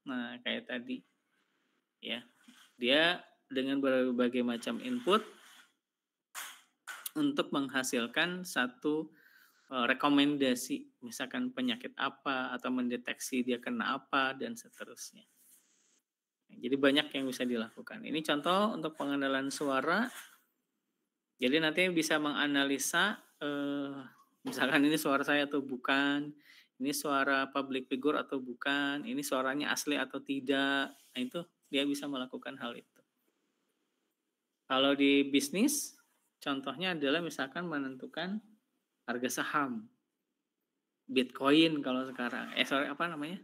Nah, kayak tadi. Ya. Dia dengan berbagai macam input untuk menghasilkan satu rekomendasi, misalkan penyakit apa atau mendeteksi dia kena apa dan seterusnya. Jadi banyak yang bisa dilakukan. Ini contoh untuk pengenalan suara. Jadi nanti bisa menganalisa misalkan ini suara saya atau bukan, ini suara public figure atau bukan, ini suaranya asli atau tidak. Nah, itu dia bisa melakukan hal itu. Kalau di bisnis, contohnya adalah misalkan menentukan harga saham. Bitcoin kalau sekarang. Apa namanya?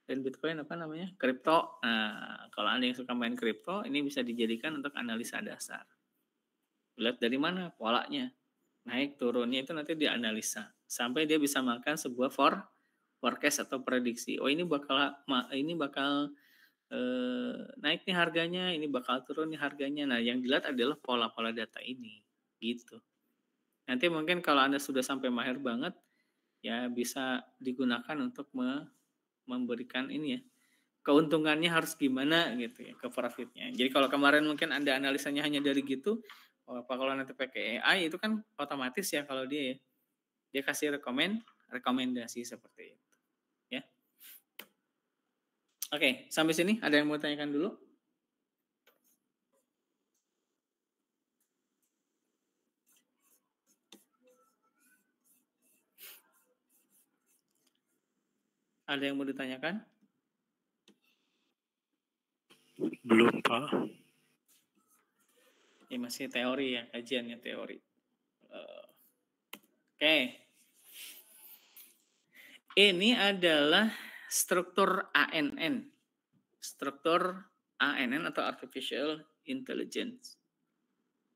Dan Bitcoin apa namanya? Kripto. Nah, kalau Anda yang suka main kripto, ini bisa dijadikan untuk analisa dasar. Lihat dari mana polanya, naik turunnya itu nanti dianalisa sampai dia bisa makan sebuah forecast atau prediksi. Oh, ini bakal naik nih harganya, ini bakal turun nih harganya. Nah, yang dilihat adalah pola-pola data ini, gitu. Nanti mungkin kalau Anda sudah sampai mahir banget, ya bisa digunakan untuk memberikan ini ya, keuntungannya harus gimana gitu ya, ke profitnya. Jadi kalau kemarin mungkin Anda analisanya hanya dari gitu, kalau nanti pakai AI itu kan otomatis ya kalau dia ya. Dia kasih rekomendasi seperti itu. Ya. Oke, sampai sini ada yang mau tanyakan dulu? Ada yang mau ditanyakan? Belum, Pak. Ini masih teori ya, kajiannya teori. Oke. Ini adalah struktur ANN. Struktur ANN atau Artificial Intelligence.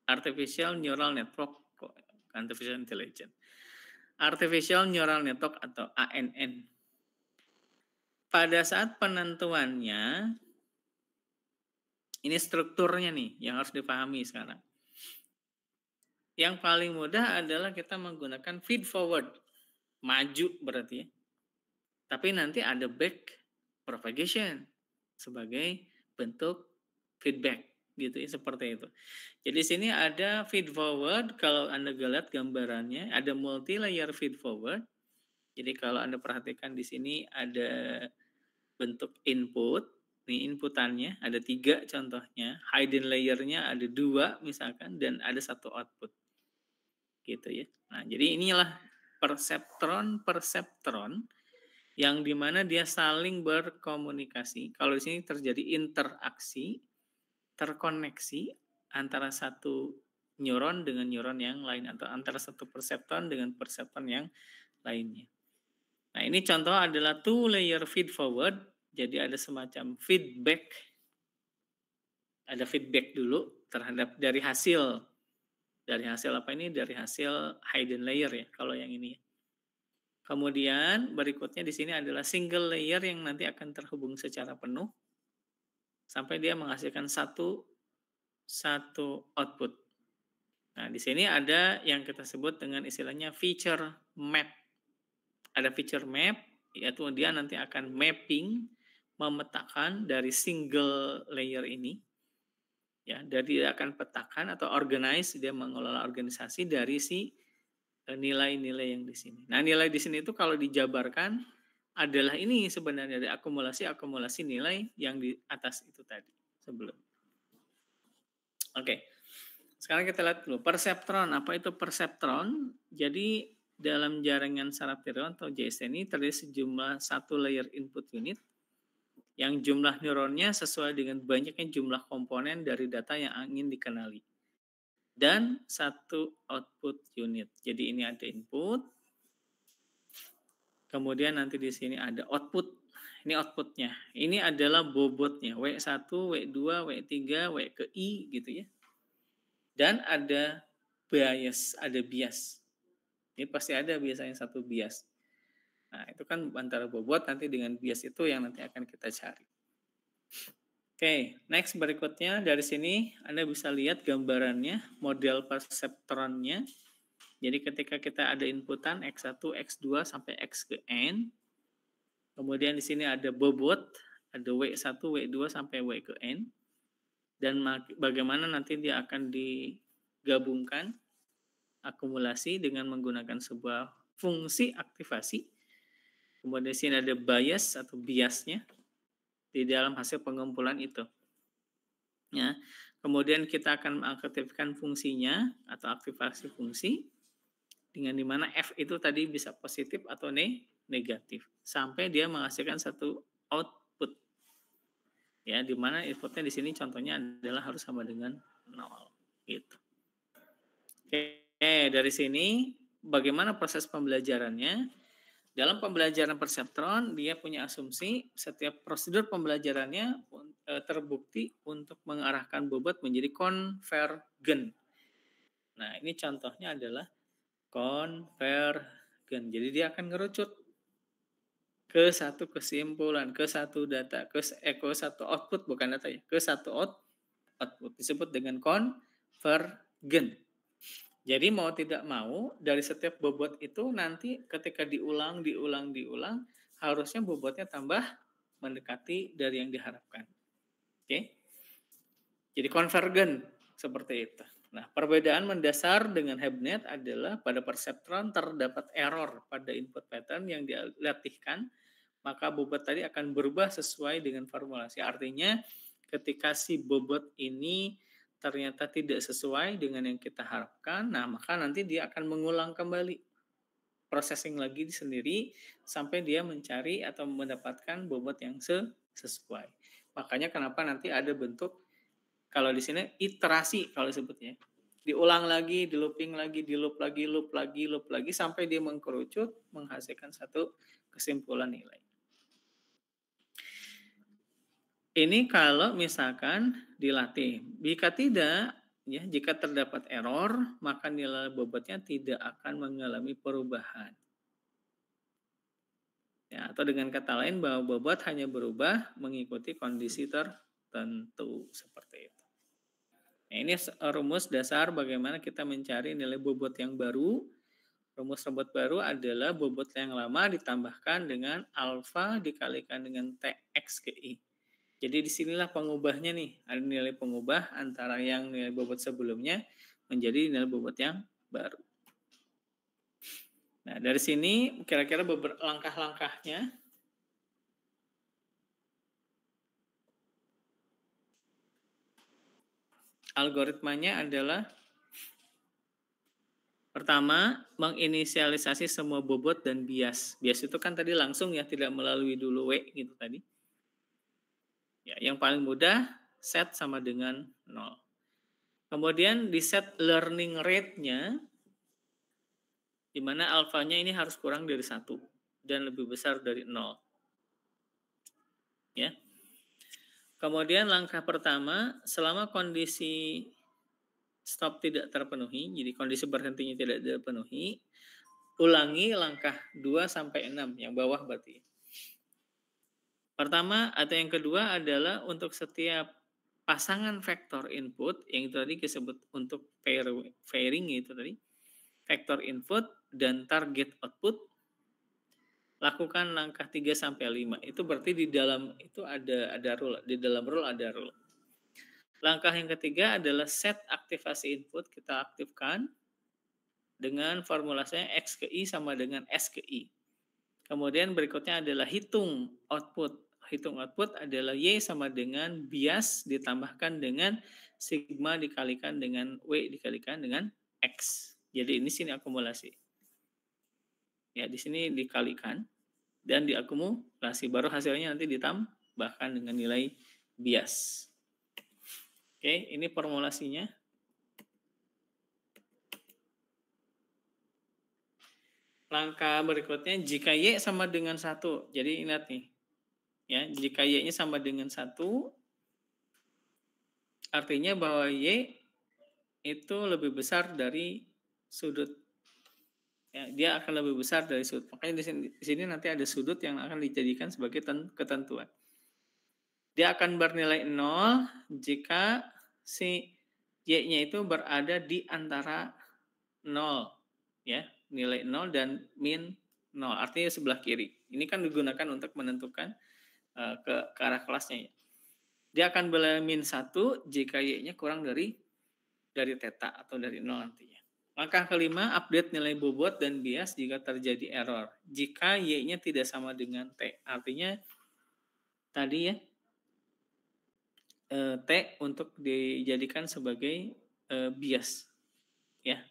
Artificial Neural Network. Artificial Intelligence. Artificial Neural Network atau ANN. Pada saat penentuannya, ini strukturnya nih yang harus dipahami sekarang. Yang paling mudah adalah kita menggunakan feed forward. Maju berarti ya. Tapi nanti ada back propagation sebagai bentuk feedback gitu ya, seperti itu. Jadi sini ada feed forward, kalau Anda lihat gambarannya ada multi layer feed forward. Jadi kalau Anda perhatikan di sini ada bentuk input. Ini inputannya ada 3 contohnya, hidden layernya ada 2 misalkan, dan ada 1 output gitu ya. Nah, jadi inilah perseptron yang dimana dia saling berkomunikasi. Kalau di sini terjadi interaksi, terkoneksi antara satu neuron dengan neuron yang lain, atau antara satu perseptron dengan perseptron yang lainnya. Nah, ini contoh adalah 2 layer feed forward. Jadi ada semacam feedback. Ada feedback dulu terhadap dari hasil apa ini? Dari hasil hidden layer ya, kalau yang ini. Kemudian berikutnya di sini adalah single layer yang nanti akan terhubung secara penuh sampai dia menghasilkan satu output. Nah, di sini ada yang kita sebut dengan istilahnya feature map. Ada feature map, yaitu dia nanti akan mapping, memetakan dari single layer ini. Ya, dari dia akan petakan atau organize, dia mengelola organisasi dari si nilai-nilai yang di sini. Nah, nilai di sini itu kalau dijabarkan adalah ini sebenarnya dari akumulasi nilai yang di atas itu tadi sebelum. Oke. Sekarang kita lihat dulu perseptron. Apa itu perseptron? Jadi dalam jaringan saraf neuron atau JST ini terdiri sejumlah 1 layer input unit yang jumlah neuronnya sesuai dengan banyaknya jumlah komponen dari data yang ingin dikenali. dan 1 output unit. Jadi ini ada input, kemudian nanti di sini ada output. Ini outputnya. Ini adalah bobotnya. W1, W2, W3, W ke I gitu ya. Dan ada bias, ada bias. Ini pasti ada biasanya satu bias. Nah, itu kan antara bobot nanti dengan bias itu yang nanti akan kita cari. Oke, next berikutnya dari sini Anda bisa lihat gambarannya, model perseptronnya. Jadi ketika kita ada inputan X1, X2 sampai X ke N, kemudian di sini ada bobot, ada W1, W2 sampai W ke N, dan bagaimana nanti dia akan digabungkan, akumulasi dengan menggunakan sebuah fungsi aktivasi. Kemudian di sini ada bias atau biasnya di dalam hasil pengumpulan itu. Ya. Kemudian kita akan mengaktifkan fungsinya atau aktivasi fungsi dengan dimana F itu tadi bisa positif atau negatif sampai dia menghasilkan satu output. Ya, dimana inputnya di sini contohnya adalah harus sama dengan 0 gitu. Oke, dari sini bagaimana proses pembelajarannya? Dalam pembelajaran perseptron, dia punya asumsi setiap prosedur pembelajarannya terbukti untuk mengarahkan bobot menjadi konvergen. Nah, ini contohnya adalah konvergen. Jadi dia akan ngerucut ke satu kesimpulan, ke satu data, ke satu output, bukan data ya, ke satu output. Disebut dengan konvergen. Jadi mau tidak mau dari setiap bobot itu nanti ketika diulang harusnya bobotnya tambah mendekati dari yang diharapkan. Oke. Jadi konvergen seperti itu. Nah, perbedaan mendasar dengan HabNet adalah pada perseptron terdapat error pada input pattern yang dilatihkan, maka bobot tadi akan berubah sesuai dengan formulasi. Artinya ketika si bobot ini ternyata tidak sesuai dengan yang kita harapkan, nah maka nanti dia akan mengulang kembali processing lagi sendiri sampai dia mencari atau mendapatkan bobot yang sesuai. Makanya kenapa nanti ada bentuk kalau di sini iterasi kalau disebutnya. Diulang lagi, di looping lagi, di loop lagi sampai dia mengkerucut menghasilkan satu kesimpulan nilai. Ini kalau misalkan dilatih. Jika tidak, ya, jika terdapat error, maka nilai bobotnya tidak akan mengalami perubahan. Ya, atau dengan kata lain bahwa bobot hanya berubah mengikuti kondisi tertentu seperti itu. Nah, ini rumus dasar bagaimana kita mencari nilai bobot yang baru. Rumus bobot baru adalah bobot yang lama ditambahkan dengan alfa dikalikan dengan Tx ke I. Jadi disinilah pengubahnya nih, ada nilai pengubah antara yang nilai bobot sebelumnya menjadi nilai bobot yang baru. Nah, dari sini kira-kira beberapa langkah-langkahnya. Algoritmanya adalah pertama, menginisialisasi semua bobot dan bias. Bias itu kan tadi langsung ya, tidak melalui dulu W gitu tadi. Ya, yang paling mudah set sama dengan 0. Kemudian di set learning rate-nya, di mana alfanya ini harus kurang dari 1 dan lebih besar dari 0. Ya. Kemudian langkah pertama, selama kondisi stop tidak terpenuhi, jadi kondisi berhentinya tidak terpenuhi, ulangi langkah 2 sampai 6, yang bawah berarti. Pertama atau yang kedua adalah untuk setiap pasangan vektor input, yang itu tadi disebut untuk pairing itu tadi, vektor input dan target output, lakukan langkah 3 sampai 5. Itu berarti di dalam itu ada rule, di dalam rule ada rule. Langkah yang ketiga adalah set aktivasi input, kita aktifkan dengan formulasinya X ke I sama dengan S ke I. Kemudian berikutnya adalah hitung output. Hitung output adalah Y sama dengan bias ditambahkan dengan sigma dikalikan dengan W dikalikan dengan X. Jadi ini sini akumulasi. Ya, di sini dikalikan dan diakumulasi. Baru hasilnya nanti ditambahkan dengan nilai bias. Oke, ini formulasinya. langkah berikutnya jika Y sama dengan 1. Jadi ingat nih. Ya, jika Y-nya sama dengan 1, artinya bahwa Y itu lebih besar dari sudut. Ya, dia akan lebih besar dari sudut. Makanya di sini nanti ada sudut yang akan dijadikan sebagai ketentuan. Dia akan bernilai 0 jika si Y-nya itu berada di antara 0. Ya, nilai 0 dan min 0. Artinya sebelah kiri. Ini kan digunakan untuk menentukan ke arah kelasnya. Ya. Dia akan bernilai min 1 jika Y-nya kurang dari theta atau dari 0 nantinya. Langkah kelima, update nilai bobot dan bias jika terjadi error. Jika Y-nya tidak sama dengan T. Artinya tadi ya, T untuk dijadikan sebagai bias. Ya.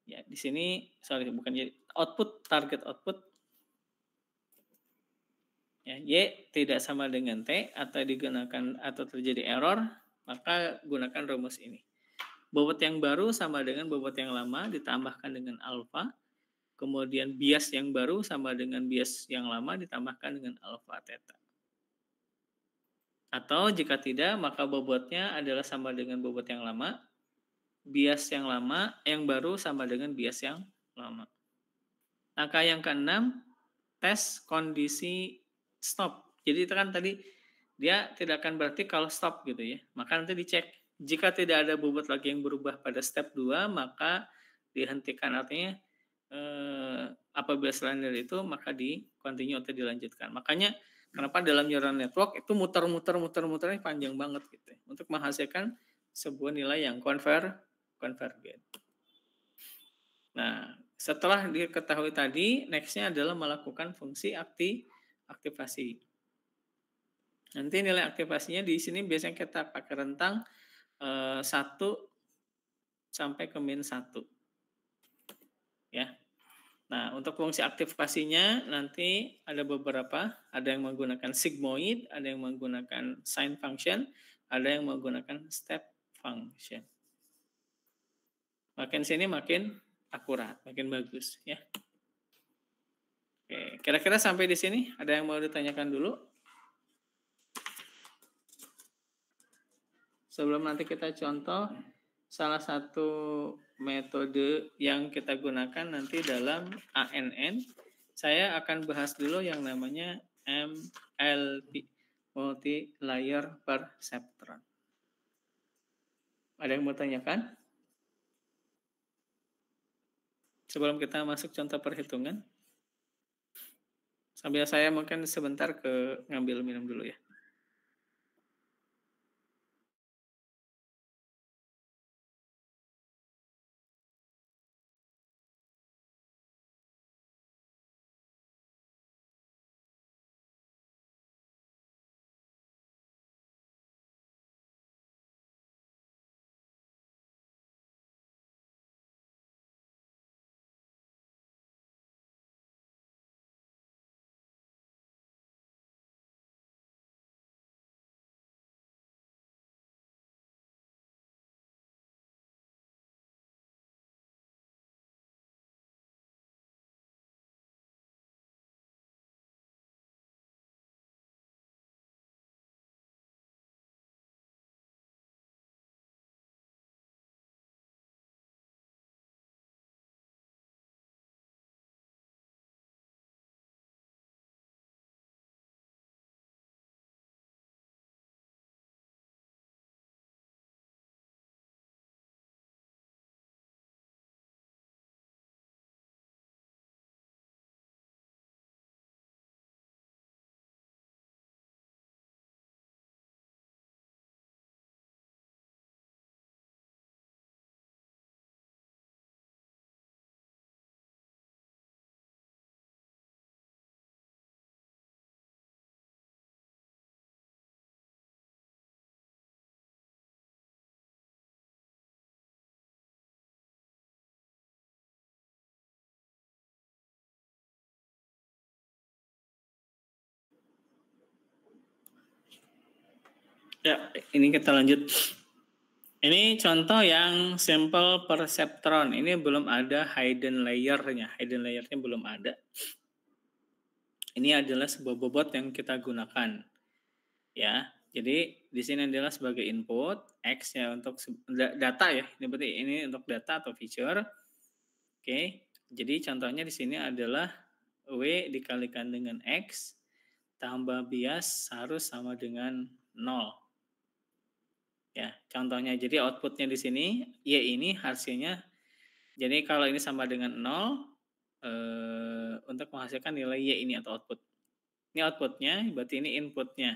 Ya, di sini bukan jadi output, target output. Ya, Y tidak sama dengan T atau digunakan atau terjadi error, maka gunakan rumus ini. Bobot yang baru sama dengan bobot yang lama ditambahkan dengan alfa. Kemudian bias yang baru sama dengan bias yang lama ditambahkan dengan alfa theta. Atau jika tidak, maka bobotnya adalah sama dengan bobot yang lama. Bias yang lama, yang baru sama dengan bias yang lama. Langkah yang keenam, tes kondisi stop. Jadi itu kan tadi dia tidak akan berarti kalau stop gitu ya. Maka nanti dicek. Jika tidak ada bobot lagi yang berubah pada step 2, maka dihentikan. Artinya apabila selain dari itu, maka di continue atau dilanjutkan. Makanya kenapa dalam neural network itu muter-muternya panjang banget gitu ya, untuk menghasilkan sebuah nilai yang konvergen. Nah, setelah diketahui tadi, next-nya adalah melakukan fungsi aktivasi. Nanti nilai aktivasinya di sini biasanya kita pakai rentang 1 sampai ke min 1. Ya. Nah, untuk fungsi aktivasinya nanti ada beberapa, ada yang menggunakan sigmoid, ada yang menggunakan sign function, ada yang menggunakan step function. Makin sini makin akurat, makin bagus ya. Oke, kira-kira sampai di sini ada yang mau ditanyakan dulu? Sebelum nanti kita contoh salah satu metode yang kita gunakan nanti dalam ANN, saya akan bahas dulu yang namanya MLP, multi layer perceptron. Ada yang mau tanyakan? Sebelum kita masuk contoh perhitungan. Sambil saya mungkin sebentar ke ngambil minum dulu ya. Ya, ini kita lanjut. Ini contoh yang simple perceptron. Ini belum ada hidden layer-nya. Hidden layer-nya belum ada. Ini adalah sebuah bobot yang kita gunakan. Ya. Jadi di sini adalah sebagai input, X-nya untuk data ya. Ini berarti ini untuk data atau feature. Oke. Jadi contohnya di sini adalah W dikalikan dengan X tambah bias harus sama dengan 0. Ya, contohnya jadi outputnya di sini Y ini hasilnya. Jadi kalau ini sama dengan 0 untuk menghasilkan nilai Y ini atau output. Ini outputnya, berarti ini inputnya.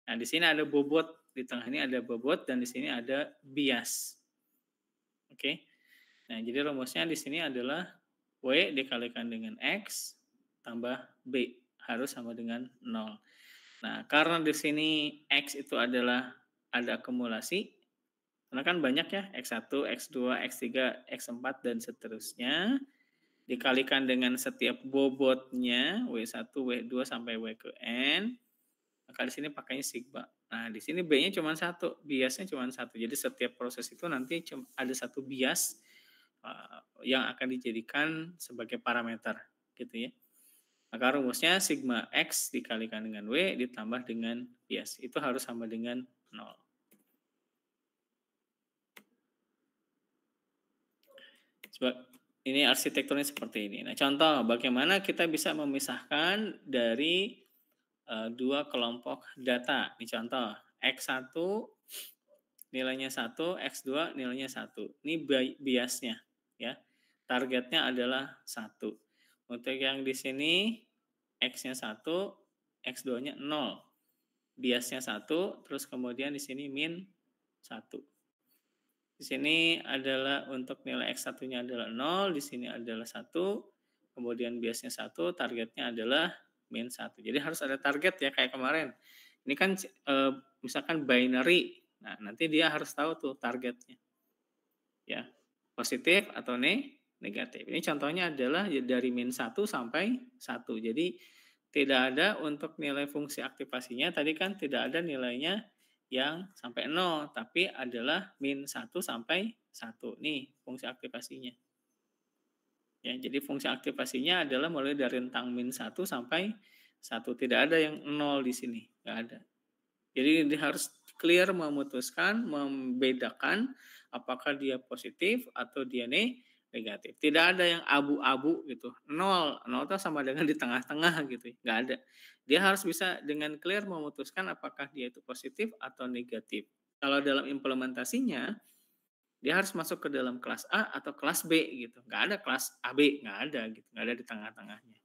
Nah, di sini ada bobot, di tengah ini ada bobot dan di sini ada bias. Oke. Nah, jadi rumusnya di sini adalah W dikalikan dengan X tambah B harus sama dengan 0. Nah, karena di sini X itu adalah ada akumulasi, karena kan banyak ya, X1, X2, X3, X4, dan seterusnya, dikalikan dengan setiap bobotnya, W1, W2, sampai W ke N, maka di sini pakainya sigma. Nah, di sini B-nya cuma satu, biasnya cuma satu. Jadi setiap proses itu nanti ada satu bias yang akan dijadikan sebagai parameter, gitu ya. Maka rumusnya sigma X dikalikan dengan W ditambah dengan bias. Itu harus sama dengan 0. Sebab ini arsitekturnya seperti ini. Nah, contoh bagaimana kita bisa memisahkan dari dua kelompok data. Ini contoh, X1 nilainya 1, X2 nilainya 1. Ini biasnya ya. Targetnya adalah 1. Untuk yang di sini X-nya 1, X2-nya 0. Biasnya 1, terus kemudian di sini min 1. Di sini adalah untuk nilai X1-nya adalah 0, di sini adalah 1, kemudian biasnya 1, targetnya adalah min 1. Jadi harus ada target ya kayak kemarin. Ini kan misalkan binary. Nah, nanti dia harus tahu tuh targetnya. Ya, positif atau negatif. Ini contohnya adalah dari min 1 sampai 1. Jadi tidak ada untuk nilai fungsi aktivasinya, tadi kan tidak ada nilainya yang sampai 0, tapi adalah min 1 sampai 1. Nih fungsi aktivasinya. Ya, jadi fungsi aktivasinya adalah mulai dari rentang min 1 sampai 1. Tidak ada yang 0 di sini, nggak ada. Jadi dia harus clear memutuskan, membedakan apakah dia positif atau dia negatif. Tidak ada yang abu-abu gitu. 0 itu sama dengan di tengah-tengah gitu. Nggak ada. Dia harus bisa dengan clear memutuskan apakah dia itu positif atau negatif. Kalau dalam implementasinya, dia harus masuk ke dalam kelas A atau kelas B gitu. Nggak ada kelas AB, nggak ada gitu. Nggak ada di tengah-tengahnya.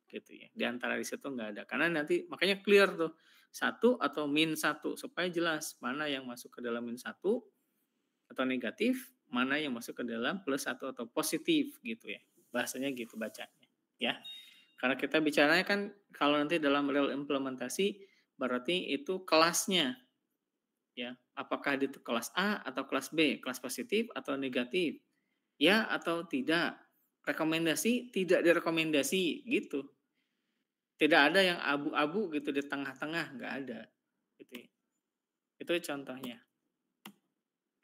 Gitu ya. Di antara di situ nggak ada. Karena nanti makanya clear tuh. 1 atau min 1 supaya jelas mana yang masuk ke dalam min 1 atau negatif, mana yang masuk ke dalam plus 1 atau positif gitu ya. Bahasanya gitu bacanya ya. Karena kita bicaranya kan kalau nanti dalam real implementasi berarti itu kelasnya ya. Apakah itu kelas A atau kelas B, kelas positif atau negatif? Ya atau tidak? Rekomendasi, tidak direkomendasi gitu. Tidak ada yang abu-abu gitu di tengah-tengah, nggak ada. Gitu. Itu contohnya.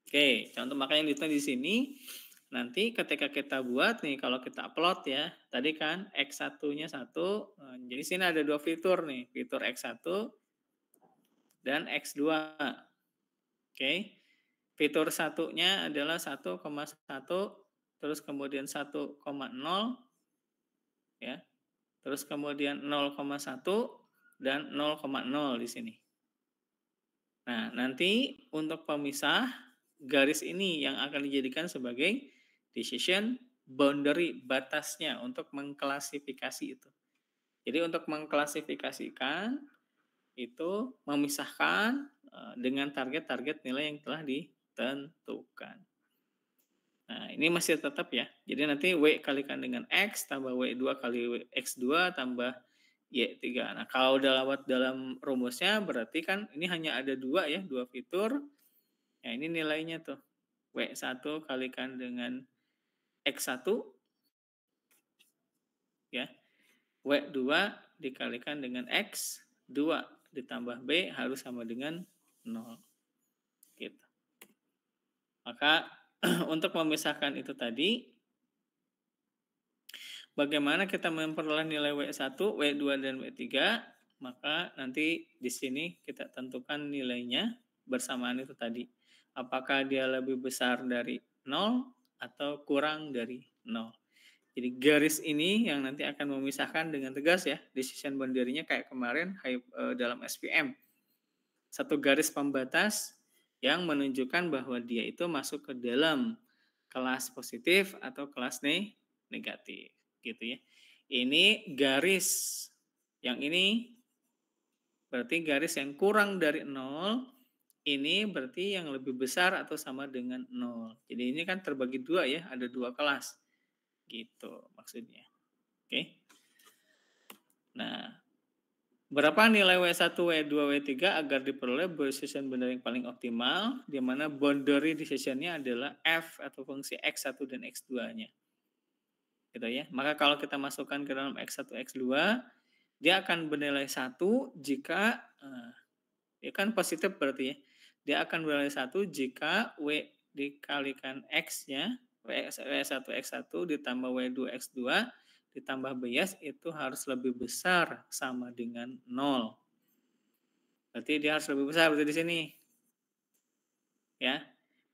Oke, contoh makanya ditulis di sini. Nanti ketika kita buat nih, kalau kita upload ya, tadi kan X1-nya 1, jadi sini ada dua fitur nih, fitur X1 dan X2. Oke, fitur satunya adalah 1,1, terus kemudian 1,0, ya. Terus kemudian 0,1 dan 0,0 di sini. Nah, nanti untuk pemisah garis ini yang akan dijadikan sebagai decision boundary, batasnya untuk mengklasifikasi itu. Jadi untuk mengklasifikasikan itu memisahkan dengan target-target nilai yang telah ditentukan. Nah, ini masih tetap ya. Jadi nanti W kalikan dengan X tambah W2 kali X2 tambah Y3. Nah, kalau dalam rumusnya berarti kan ini hanya ada dua ya, dua fitur. Ya, ini nilainya tuh. W1 kalikan dengan X1 ya. W2 dikalikan dengan X2 ditambah B harus sama dengan 0. Gitu. Maka untuk memisahkan itu tadi, bagaimana kita memperoleh nilai W1, W2, dan W3, maka nanti di sini kita tentukan nilainya bersamaan itu tadi. Apakah dia lebih besar dari 0 atau kurang dari 0. Jadi garis ini yang nanti akan memisahkan dengan tegas ya, decision boundary-nya kayak kemarin dalam SPM. Satu garis pembatas yang menunjukkan bahwa dia itu masuk ke dalam kelas positif atau kelas negatif gitu ya. Ini garis yang ini berarti garis yang kurang dari 0, ini berarti yang lebih besar atau sama dengan 0. Jadi ini kan terbagi dua ya, ada dua kelas. Gitu maksudnya. Oke. Nah, berapa nilai W1, W2, W3 agar diperoleh decision boundary yang paling optimal, di mana boundary decision-nya adalah F atau fungsi X1 dan X2-nya. Gitu ya. Maka kalau kita masukkan ke dalam X1, X2, dia akan bernilai 1 jika ya kan positif berarti ya. Dia akan bernilai 1 jika W dikalikan X-nya, W1, X1 ditambah W2, X2 ditambah bias itu harus lebih besar sama dengan 0. Berarti dia harus lebih besar berarti di sini. Ya.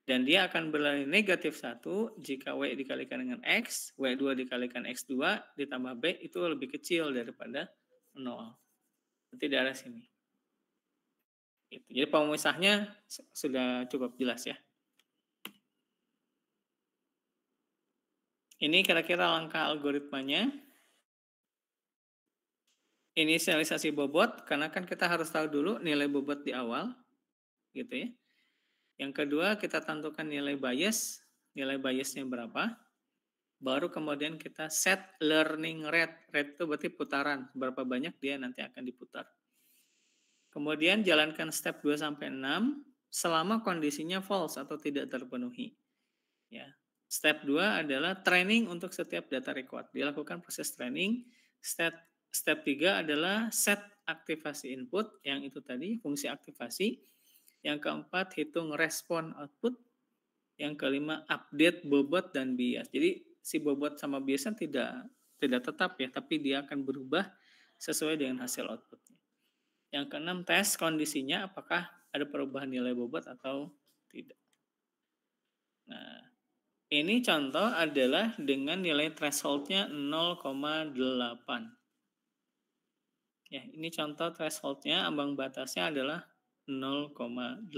Dan dia akan bernilai negatif 1 jika W dikalikan dengan X, W2 dikalikan X2 ditambah B itu lebih kecil daripada 0. Berarti di arah sini. Jadi pemisahnya sudah cukup jelas ya. Ini kira-kira langkah algoritmanya. Inisialisasi bobot, karena kan kita harus tahu dulu nilai bobot di awal. Gitu ya. Yang kedua kita tentukan nilai bias. Nilai biasnya berapa. Baru kemudian kita set learning rate. Rate itu berarti putaran. Berapa banyak dia nanti akan diputar. Kemudian jalankan step 2-6 selama kondisinya false atau tidak terpenuhi. Ya. Step 2 adalah training untuk setiap data record. Dilakukan proses training. Step 3 adalah set aktivasi input, yang itu tadi fungsi aktivasi. Yang keempat, hitung respon output. Yang kelima, update bobot dan bias. Jadi si bobot sama biasnya tidak tetap ya, tapi dia akan berubah sesuai dengan hasil outputnya. Yang keenam, tes kondisinya apakah ada perubahan nilai bobot atau tidak. Nah, ini contoh adalah dengan nilai threshold-nya 0,8. Ya, ini contoh threshold-nya, ambang batasnya adalah 0,8.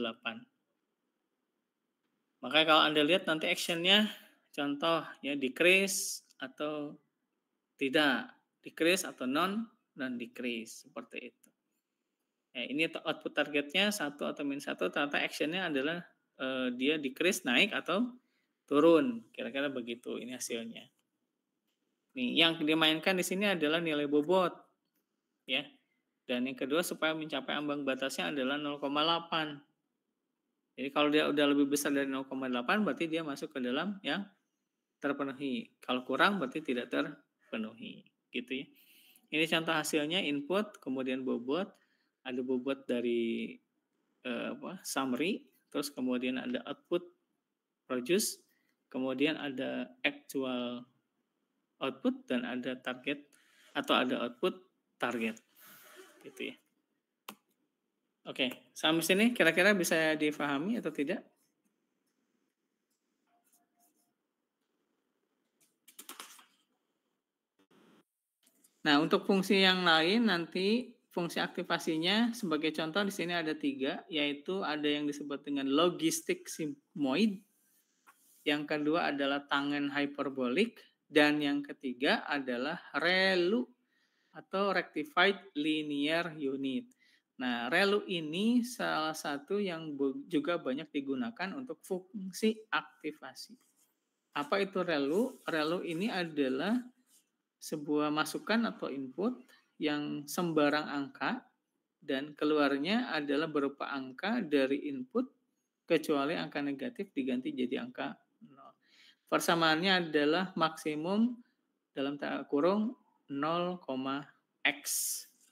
Maka kalau Anda lihat nanti action-nya, contoh ya decrease atau tidak, decrease atau non, dan decrease, seperti itu. Ya, ini output targetnya 1 atau min 1, ternyata action-nya adalah dia decrease, naik atau turun, kira-kira begitu ini hasilnya. Nih, yang dimainkan di sini adalah nilai bobot, ya. Dan yang kedua supaya mencapai ambang batasnya adalah 0,8. Jadi kalau dia udah lebih besar dari 0,8 berarti dia masuk ke dalam yang terpenuhi. Kalau kurang berarti tidak terpenuhi, gitu ya. Ini contoh hasilnya input, kemudian bobot, ada bobot dari summary, terus kemudian ada output produce, kemudian ada actual output dan ada target atau ada output target, gitu ya. Oke, sampai sini kira-kira bisa difahami atau tidak? Nah, untuk fungsi yang lain nanti fungsi aktivasinya sebagai contoh di sini ada 3, yaitu ada yang disebut dengan logistic sigmoid, yang kedua adalah tangen hyperbolik, dan yang ketiga adalah ReLU atau rectified linear unit. Nah, ReLU ini salah satu yang juga banyak digunakan untuk fungsi aktivasi. Apa itu ReLU? ReLU ini adalah sebuah masukan atau input yang sembarang angka dan keluarnya adalah berupa angka dari input kecuali angka negatif diganti jadi angka 0. Persamaannya adalah maksimum dalam kurung 0,x.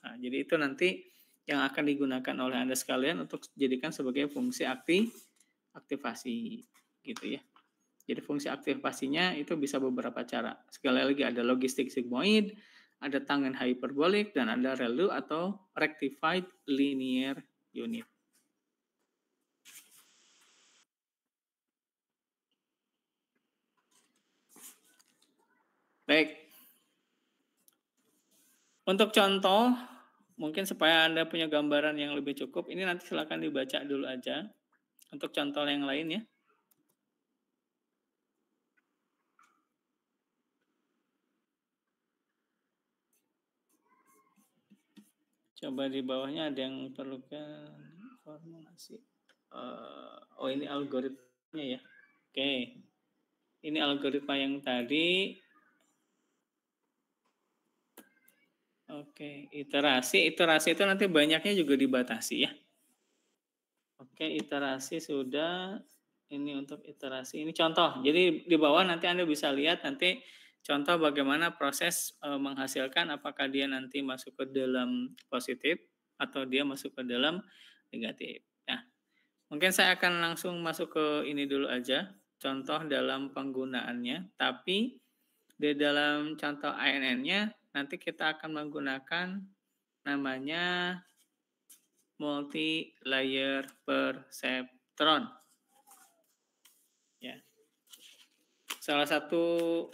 Nah, jadi itu nanti yang akan digunakan oleh Anda sekalian untuk dijadikan sebagai fungsi aktivasi. gitu ya. Jadi fungsi aktivasinya itu bisa beberapa cara. Sekali lagi ada logistik sigmoid, ada tangen hyperbolik, dan ada ReLU atau rectified linear unit. Baik. Untuk contoh, mungkin supaya Anda punya gambaran yang lebih cukup, ini nanti silakan dibaca dulu aja. Untuk contoh yang lain ya. Coba di bawahnya ada yang perlukan formulasi. Oh ini algoritmanya ya. Oke. Ini algoritma yang tadi. Oke, iterasi itu nanti banyaknya juga dibatasi ya. Oke, iterasi sudah. Ini untuk iterasi. Ini contoh. Jadi di bawah nanti Anda bisa lihat nanti contoh bagaimana proses menghasilkan apakah dia nanti masuk ke dalam positif atau dia masuk ke dalam negatif. Nah, mungkin saya akan langsung masuk ke ini dulu aja. Contoh dalam penggunaannya. Tapi di dalam contoh ANN-nya nanti kita akan menggunakan namanya multi-layer perceptron. Ya. Salah satu,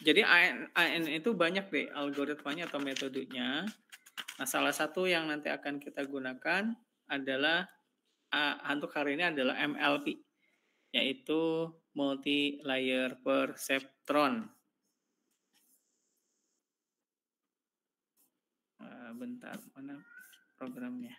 jadi ANN itu banyak deh algoritmanya atau metodenya. Nah, salah satu yang nanti akan kita gunakan adalah untuk hari ini adalah MLP, yaitu multi-layer perceptron. Bentar, mana programnya?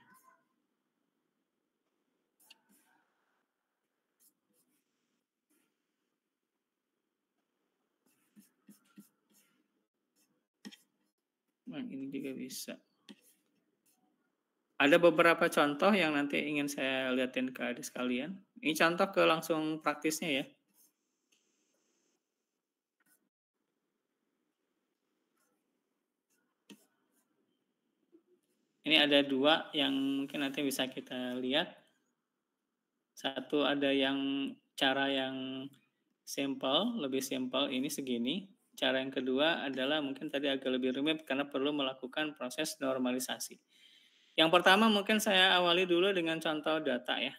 Nah, ini juga bisa. Ada beberapa contoh yang nanti ingin saya lihatin ke adik sekalian. Ini contoh ke langsung praktisnya ya. Ini ada dua yang mungkin nanti bisa kita lihat. Satu ada yang cara yang simple, lebih simple, ini segini. Cara yang kedua adalah mungkin tadi agak lebih rumit karena perlu melakukan proses normalisasi. Yang pertama mungkin saya awali dulu dengan contoh data ya.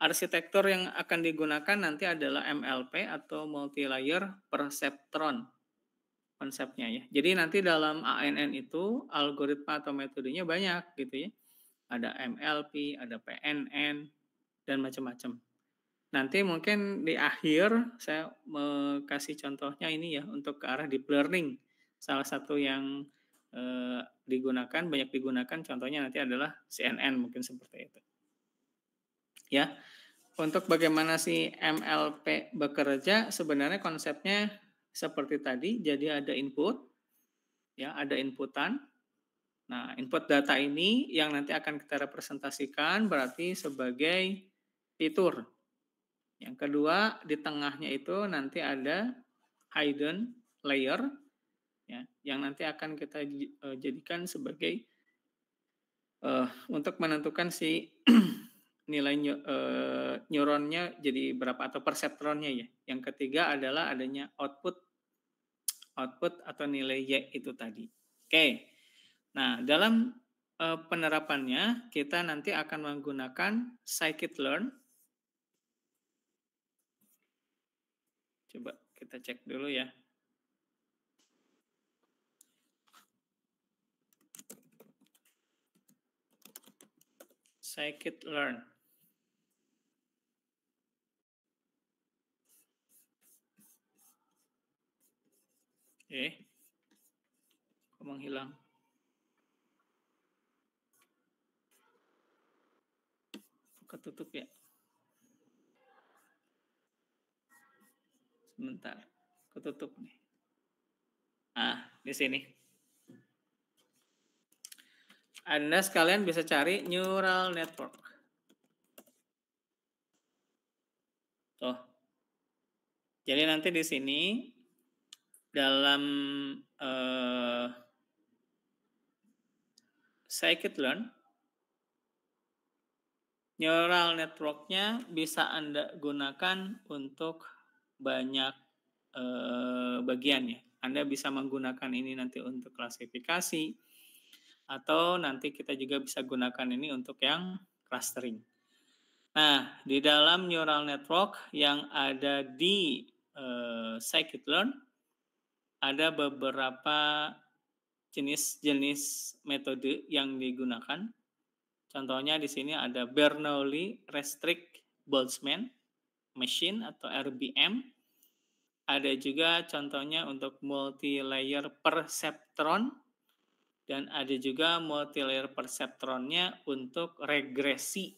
Arsitektur yang akan digunakan nanti adalah MLP atau multi-layer perceptron konsepnya ya. Jadi nanti dalam ANN itu algoritma atau metodenya banyak gitu ya. Ada MLP, ada PNN, dan macam-macam. Nanti mungkin di akhir saya kasih contohnya ini ya untuk ke arah deep learning. Salah satu yang digunakan, banyak digunakan contohnya nanti adalah CNN mungkin seperti itu. Ya, untuk bagaimana si MLP bekerja sebenarnya konsepnya seperti tadi. Jadi ada input, ya ada inputan. Nah, input data ini yang nanti akan kita representasikan berarti sebagai fitur. Yang kedua, di tengahnya itu nanti ada hidden layer, ya, yang nanti akan kita jadikan sebagai untuk menentukan si nilai neuronnya jadi berapa atau perseptronnya ya. Yang ketiga adalah adanya output atau nilai Y itu tadi. Oke. Nah, dalam penerapannya kita nanti akan menggunakan scikit-learn. Coba kita cek dulu ya. Scikit-learn. Kok menghilang? Ketutup ya. Sebentar, ketutup nih. Di sini. Anda sekalian bisa cari neural network. Tuh. Jadi nanti di sini dalam scikit-learn Neural network-nya bisa Anda gunakan untuk banyak bagian ya. Anda bisa menggunakan ini nanti untuk klasifikasi, atau nanti kita juga bisa gunakan ini untuk yang clustering. Nah, di dalam neural network yang ada di scikit-learn, ada beberapa jenis-jenis metode yang digunakan. Contohnya di sini ada Bernoulli Restrict Boltzmann Machine atau RBM. Ada juga contohnya untuk multi-layer perceptron, dan ada juga multi-layer perceptronnya untuk regresi.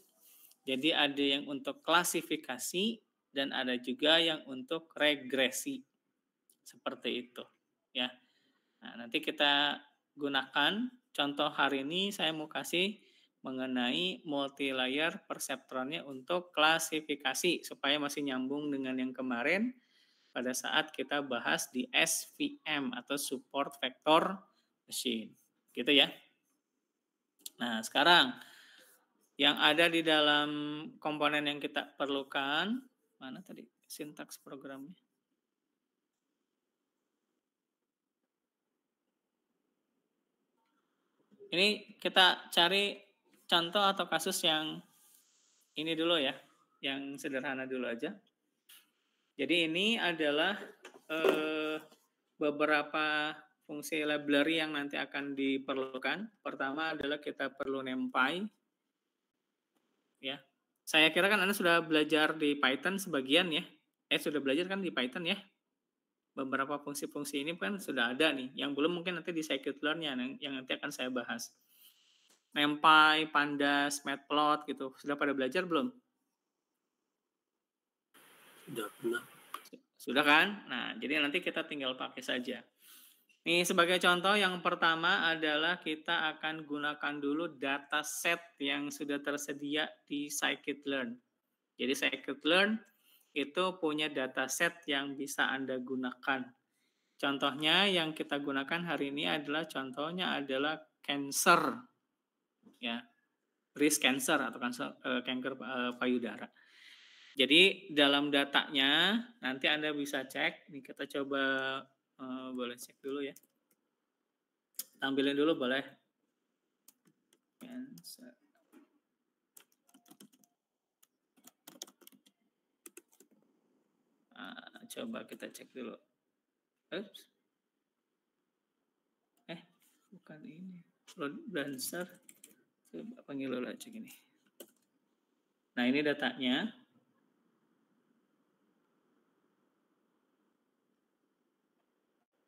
Jadi ada yang untuk klasifikasi dan ada juga yang untuk regresi. Seperti itu, ya. Nah, nanti kita gunakan contoh hari ini saya mau kasih mengenai multi-layer perceptronnya untuk klasifikasi supaya masih nyambung dengan yang kemarin pada saat kita bahas di SVM atau Support Vector Machine. Gitu ya. Nah, sekarang yang ada di dalam komponen yang kita perlukan, mana tadi sintaks programnya? Ini kita cari contoh atau kasus yang ini dulu ya, yang sederhana dulu aja. Jadi ini adalah beberapa fungsi library yang nanti akan diperlukan. Pertama adalah kita perlu NumPy. Ya, saya kira kan Anda sudah belajar di Python sebagian ya. Sudah belajar kan di Python ya. Beberapa fungsi-fungsi ini kan sudah ada nih. Yang belum mungkin nanti di scikit-learn-nya yang nanti akan saya bahas. NumPy, Pandas, Matplot gitu. Sudah pada belajar belum? Sudah pernah. Sudah kan? Nah, jadi nanti kita tinggal pakai saja. Nih, sebagai contoh yang pertama adalah kita akan gunakan dulu dataset yang sudah tersedia di scikit-learn. Jadi scikit-learn itu punya dataset yang bisa Anda gunakan. Contohnya yang kita gunakan hari ini adalah cancer, ya, breast cancer atau kanker payudara. Jadi dalam datanya nanti Anda bisa cek. Nih kita coba boleh cek dulu ya. Tampilin dulu boleh. Cancer. Coba kita cek dulu. Oops. Bukan ini. Load balancer. Coba panggil dulu aja gini. Nah, ini datanya.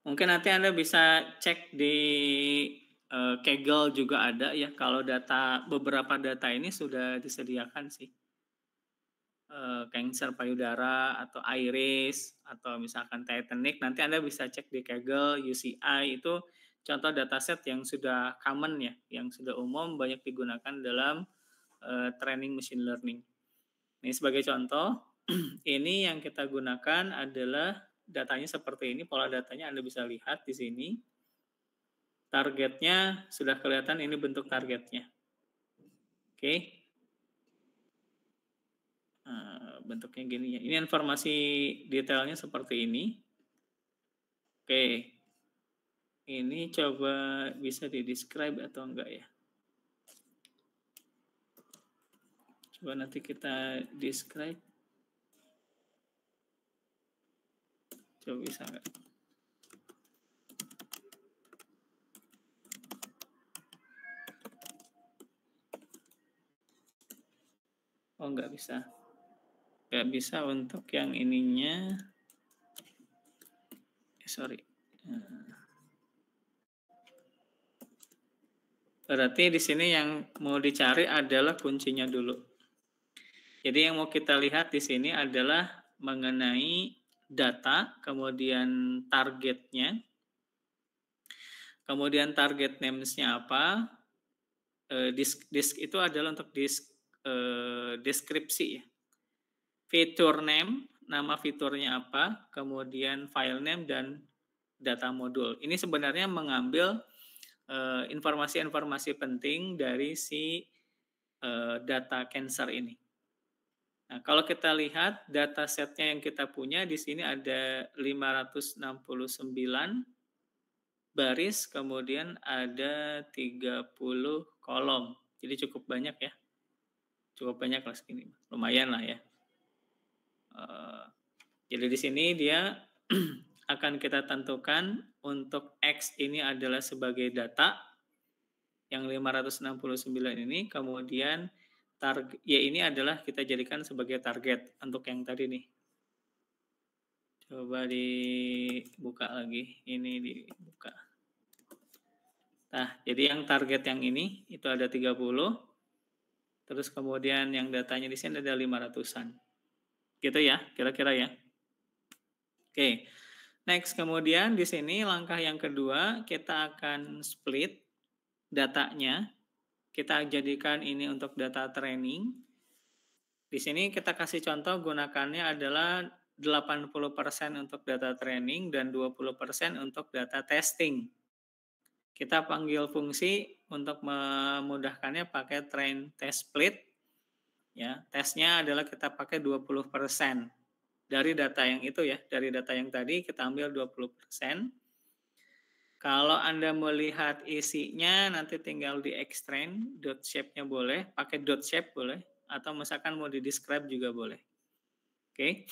Mungkin nanti Anda bisa cek di Kaggle juga ada ya. Kalau beberapa data ini sudah disediakan sih. Kanker payudara atau iris atau misalkan Titanic, nanti Anda bisa cek di Kaggle, UCI itu contoh dataset yang sudah common ya, yang sudah umum banyak digunakan dalam training machine learning. Ini sebagai contoh, ini yang kita gunakan adalah datanya seperti ini, pola datanya Anda bisa lihat di sini. Targetnya sudah kelihatan, ini bentuk targetnya. Oke. Bentuknya gini ya. Ini informasi detailnya seperti ini. Oke. Ini coba bisa di-describe atau enggak ya? Coba nanti kita describe. Coba bisa enggak? Oh, enggak bisa. Enggak bisa untuk yang ininya. Sorry. Berarti di sini yang mau dicari adalah kuncinya dulu. Jadi yang mau kita lihat di sini adalah mengenai data, kemudian targetnya, kemudian target names-nya apa. Disk itu adalah untuk deskripsi ya. Feature name, nama fiturnya apa, kemudian file name dan data modul. Ini sebenarnya mengambil informasi-informasi penting dari si data cancer ini. Nah, kalau kita lihat data setnya yang kita punya di sini ada 569 baris, kemudian ada 30 kolom. Jadi cukup banyak ya. Cukup banyak lah segini. Lumayan lah ya. Jadi di sini dia akan kita tentukan untuk X ini adalah sebagai data yang 569 ini, kemudian target ya ini adalah kita jadikan sebagai target untuk yang tadi nih. Coba dibuka lagi, ini dibuka. Nah, jadi yang target yang ini itu ada 30. Terus kemudian yang datanya di sini ada 500-an. Gitu ya, kira-kira ya. Oke. Next, kemudian di sini langkah yang kedua, kita akan split datanya. Kita jadikan ini untuk data training. Di sini kita kasih contoh gunakannya adalah 80% untuk data training dan 20% untuk data testing. Kita panggil fungsi untuk memudahkannya pakai train test split. Ya, tesnya adalah kita pakai 20%. Dari data yang itu ya, dari data yang tadi kita ambil 20%. Kalau Anda melihat isinya nanti tinggal di extend, dot shape-nya boleh, pakai dot shape boleh, atau misalkan mau di describe juga boleh. Oke.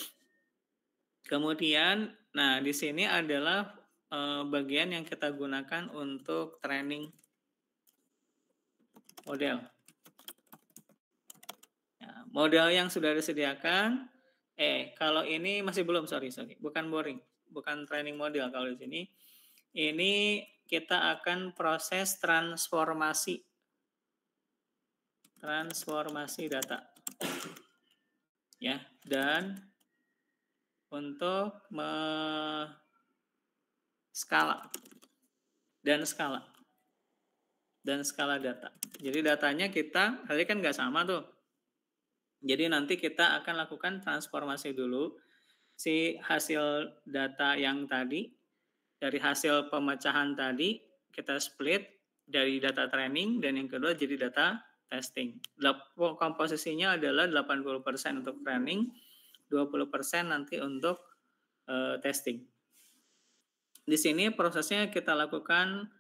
Kemudian, nah di sini adalah bagian yang kita gunakan untuk training model. Nah, model yang sudah disediakan, kalau ini masih belum, sorry, bukan boring, bukan training model kalau di sini. Ini kita akan proses transformasi data. Ya, dan untuk skala data. Jadi datanya kita, tadi kan nggak sama tuh. Jadi nanti kita akan lakukan transformasi dulu si hasil data yang tadi, dari hasil pemecahan tadi kita split dari data training dan yang kedua jadi data testing. Komposisinya adalah 80% untuk training, 20% nanti untuk testing. Di sini prosesnya kita lakukan,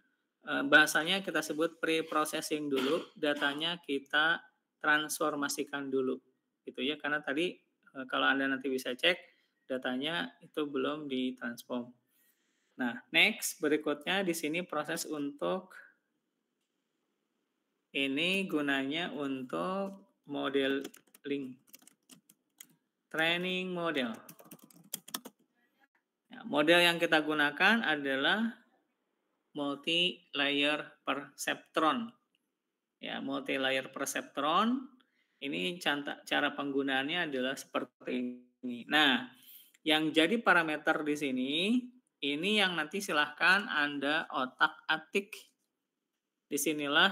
bahasanya kita sebut pre-processing dulu, datanya kita transformasikan dulu. Gitu ya, karena tadi kalau Anda nanti bisa cek, datanya itu belum ditransform. Nah, next berikutnya di sini proses untuk ini gunanya untuk modeling, training model. Nah, model yang kita gunakan adalah multi-layer perceptron. Ya, multi-layer perceptron ini cara penggunaannya adalah seperti ini. Nah, yang jadi parameter di sini ini yang nanti silahkan Anda otak-atik. Disinilah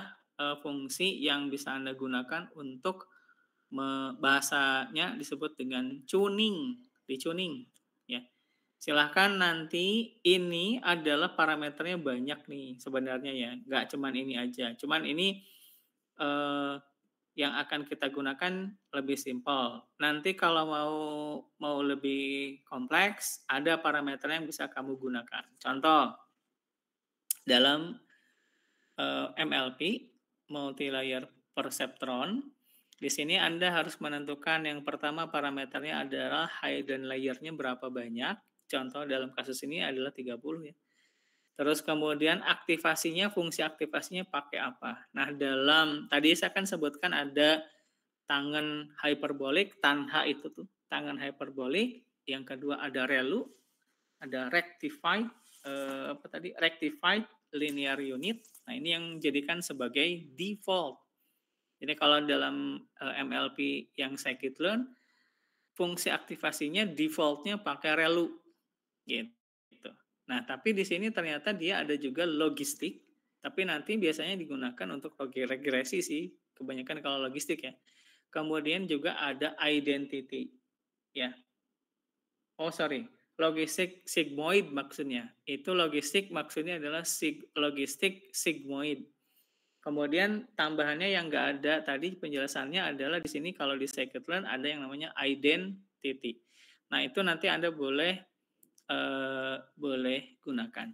fungsi yang bisa Anda gunakan untuk bahasanya disebut dengan dicuning. Ya. Silahkan nanti ini adalah parameternya banyak nih sebenarnya ya, nggak cuman ini aja. Cuman ini yang akan kita gunakan lebih simpel. Nanti kalau mau lebih kompleks, ada parameter yang bisa kamu gunakan. Contoh, dalam MLP, multi-layer perceptron, di sini Anda harus menentukan yang pertama parameternya adalah hidden layer-nya berapa banyak. Contoh dalam kasus ini adalah 30 ya. Terus kemudian aktivasinya, fungsi aktivasinya pakai apa? Nah, tadi saya kan sebutkan ada tangen hyperbolik, tanha itu tuh, tangen hyperbolik. Yang kedua ada relu, ada rectified linear unit. Nah, ini yang jadikan sebagai default. Jadi kalau dalam MLP yang scikit-learn, fungsi aktivasinya defaultnya pakai relu. Gitu. Nah, tapi di sini ternyata dia ada juga logistik, tapi nanti biasanya digunakan untuk regresi sih, kebanyakan kalau logistik ya. Kemudian juga ada identity, ya. Logistik sigmoid maksudnya. Itu logistik maksudnya adalah logistik sigmoid. Kemudian tambahannya yang nggak ada tadi penjelasannya adalah di sini kalau di scikit-learn ada yang namanya identity. Nah, itu nanti Anda boleh gunakan.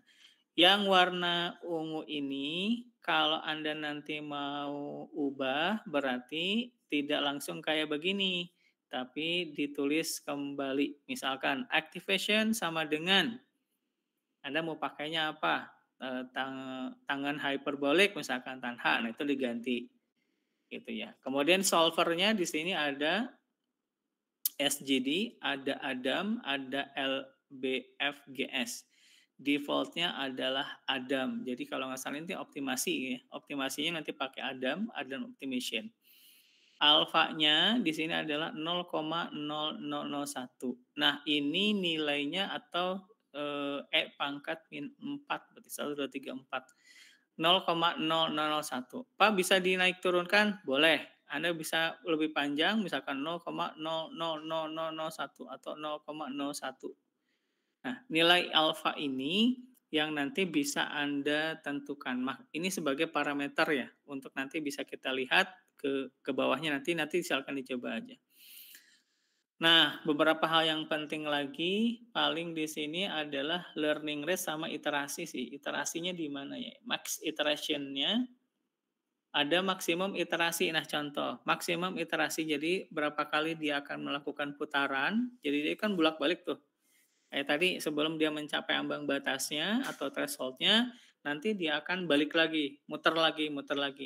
Yang warna ungu ini kalau Anda nanti mau ubah berarti tidak langsung kayak begini, tapi ditulis kembali. Misalkan activation sama dengan Anda mau pakainya apa? Tangan hyperbolik misalkan tanha, nah itu diganti gitu ya. Kemudian solvernya di sini ada SGD, ada Adam, ada LBFGS. Defaultnya adalah Adam. Jadi kalau nggak salah ini optimasi ya. Optimasinya nanti pakai Adam Optimization. Alfanya di sini adalah 0,0001. Nah, ini nilainya atau pangkat min 4, berarti 1, 2, 3, 4. 0,0001. Pak bisa dinaik turunkan? Boleh. Anda bisa lebih panjang, misalkan 0,0001 atau 0,01. Nah, nilai alfa ini yang nanti bisa Anda tentukan. Ini sebagai parameter ya, untuk nanti bisa kita lihat ke bawahnya nanti silakan dicoba aja. Nah, beberapa hal yang penting lagi paling di sini adalah learning rate sama iterasi sih. Iterasinya di mana ya? Max iteration-nya ada maksimum iterasi. Nah, contoh, maksimum iterasi jadi berapa kali dia akan melakukan putaran. Jadi dia kan bolak-balik tuh. Kayak tadi sebelum dia mencapai ambang batasnya atau threshold-nya, nanti dia akan balik lagi, muter lagi.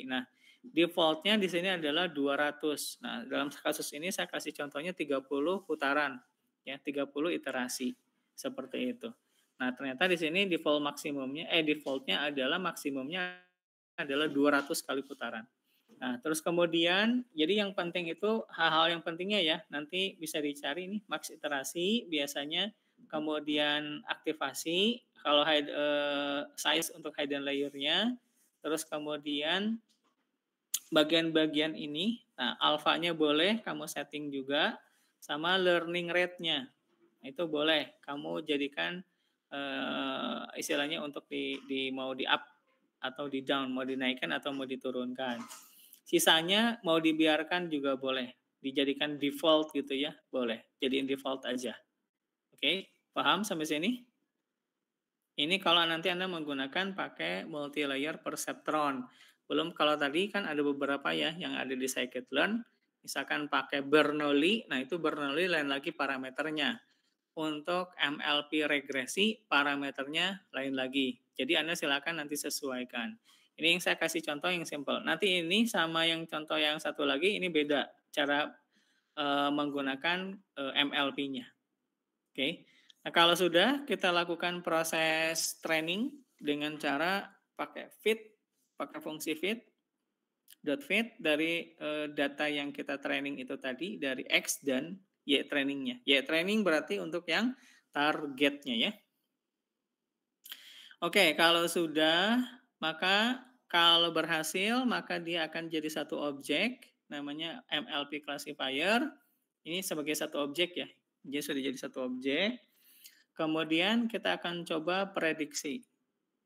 Nah, default-nya di sini adalah 200. Nah, dalam kasus ini saya kasih contohnya 30 putaran, ya 30 iterasi seperti itu. Nah, ternyata di sini default-nya adalah maksimumnya adalah 200 kali putaran. Nah, terus kemudian jadi yang penting itu hal-hal yang pentingnya ya, nanti bisa dicari nih max iterasi biasanya, kemudian aktivasi kalau size untuk hidden layer-nya, terus kemudian bagian-bagian ini, nah alfanya boleh kamu setting juga, sama learning rate-nya. Nah, itu boleh kamu jadikan istilahnya untuk mau di up atau di down, mau dinaikkan atau mau diturunkan. Sisanya mau dibiarkan juga boleh, dijadikan default gitu ya, boleh. Jadiin default aja. Oke, paham sampai sini? Ini kalau nanti Anda menggunakan pakai multi-layer perceptron. Belum kalau tadi kan ada beberapa ya yang ada di scikit-learn. Misalkan pakai Bernoulli, nah itu Bernoulli lain lagi parameternya. Untuk MLP regresi, parameternya lain lagi. Jadi Anda silakan nanti sesuaikan. Ini yang saya kasih contoh yang simple. Nanti ini sama yang contoh yang satu lagi, ini beda cara menggunakan MLP-nya. Oke. Nah, kalau sudah kita lakukan proses training dengan cara pakai fungsi fit dari data yang kita training itu tadi dari X dan Y trainingnya. Y training berarti untuk yang targetnya ya. Oke, kalau sudah, maka kalau berhasil, maka dia akan jadi satu objek, namanya MLP classifier. Ini sebagai satu objek ya. Dia sudah jadi satu objek. Kemudian kita akan coba prediksi.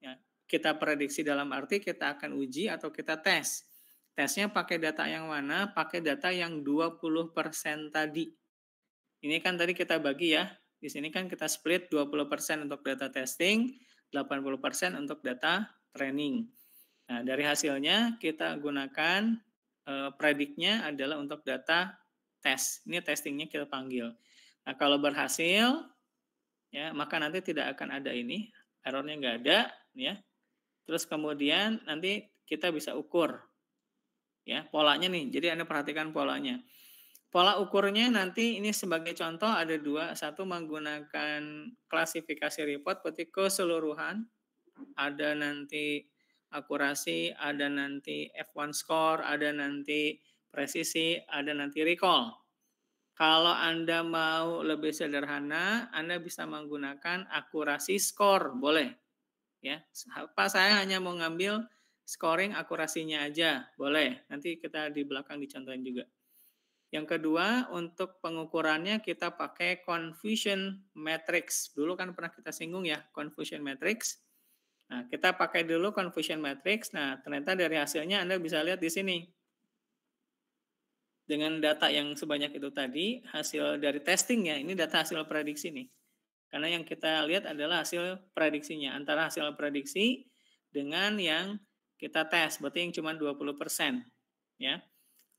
Ya, kita prediksi dalam arti kita akan uji atau kita tes. Tesnya pakai data yang mana? Pakai data yang 20% tadi. Ini kan tadi kita bagi ya. Di sini kan kita split 20% untuk data testing, 80% untuk data training. Nah, dari hasilnya kita gunakan prediknya adalah untuk data tes. Ini testingnya kita panggil. Nah, kalau berhasil, ya maka nanti tidak akan ada ini, errornya nggak ada, ya. Terus kemudian nanti kita bisa ukur, ya polanya nih. Jadi Anda perhatikan polanya. Pola ukurnya nanti ini sebagai contoh ada dua. Satu menggunakan klasifikasi report berarti keseluruhan. Ada nanti akurasi, ada nanti F1 score, ada nanti presisi, ada nanti recall. Kalau Anda mau lebih sederhana, Anda bisa menggunakan akurasi skor, boleh. Ya, Pak saya hanya mau ngambil scoring akurasinya aja, boleh. Nanti kita di belakang dicontohin juga. Yang kedua, untuk pengukurannya kita pakai confusion matrix. Dulu kan pernah kita singgung ya, confusion matrix. Nah, kita pakai dulu confusion matrix. Nah, ternyata dari hasilnya Anda bisa lihat di sini. Dengan data yang sebanyak itu tadi, hasil dari testing ya, ini data hasil prediksi nih. Karena yang kita lihat adalah hasil prediksinya. Antara hasil prediksi dengan yang kita tes, berarti yang cuma 20%. Ya.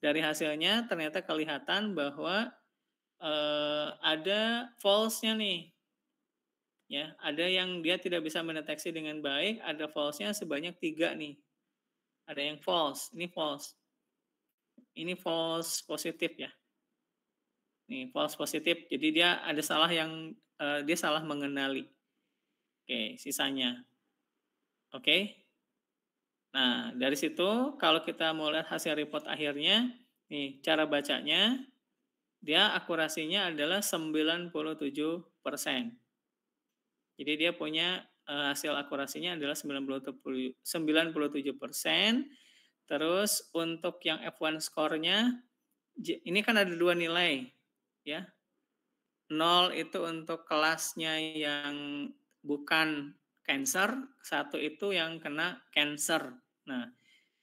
Dari hasilnya ternyata kelihatan bahwa ada false-nya nih. Ya, ada yang dia tidak bisa mendeteksi dengan baik, ada false-nya sebanyak 3 nih. Ada yang false, ini false. Ini false positif ya. Nih, false positif. Jadi dia ada salah yang dia salah mengenali. Oke, sisanya. Oke. Nah, dari situ kalau kita mau lihat hasil report akhirnya, nih cara bacanya dia akurasinya adalah 97%. Jadi dia punya hasil akurasinya adalah 97%. Terus untuk yang F1 score-nya ini kan ada 2 nilai ya. 0 itu untuk kelasnya yang bukan cancer, 1 itu yang kena cancer. Nah,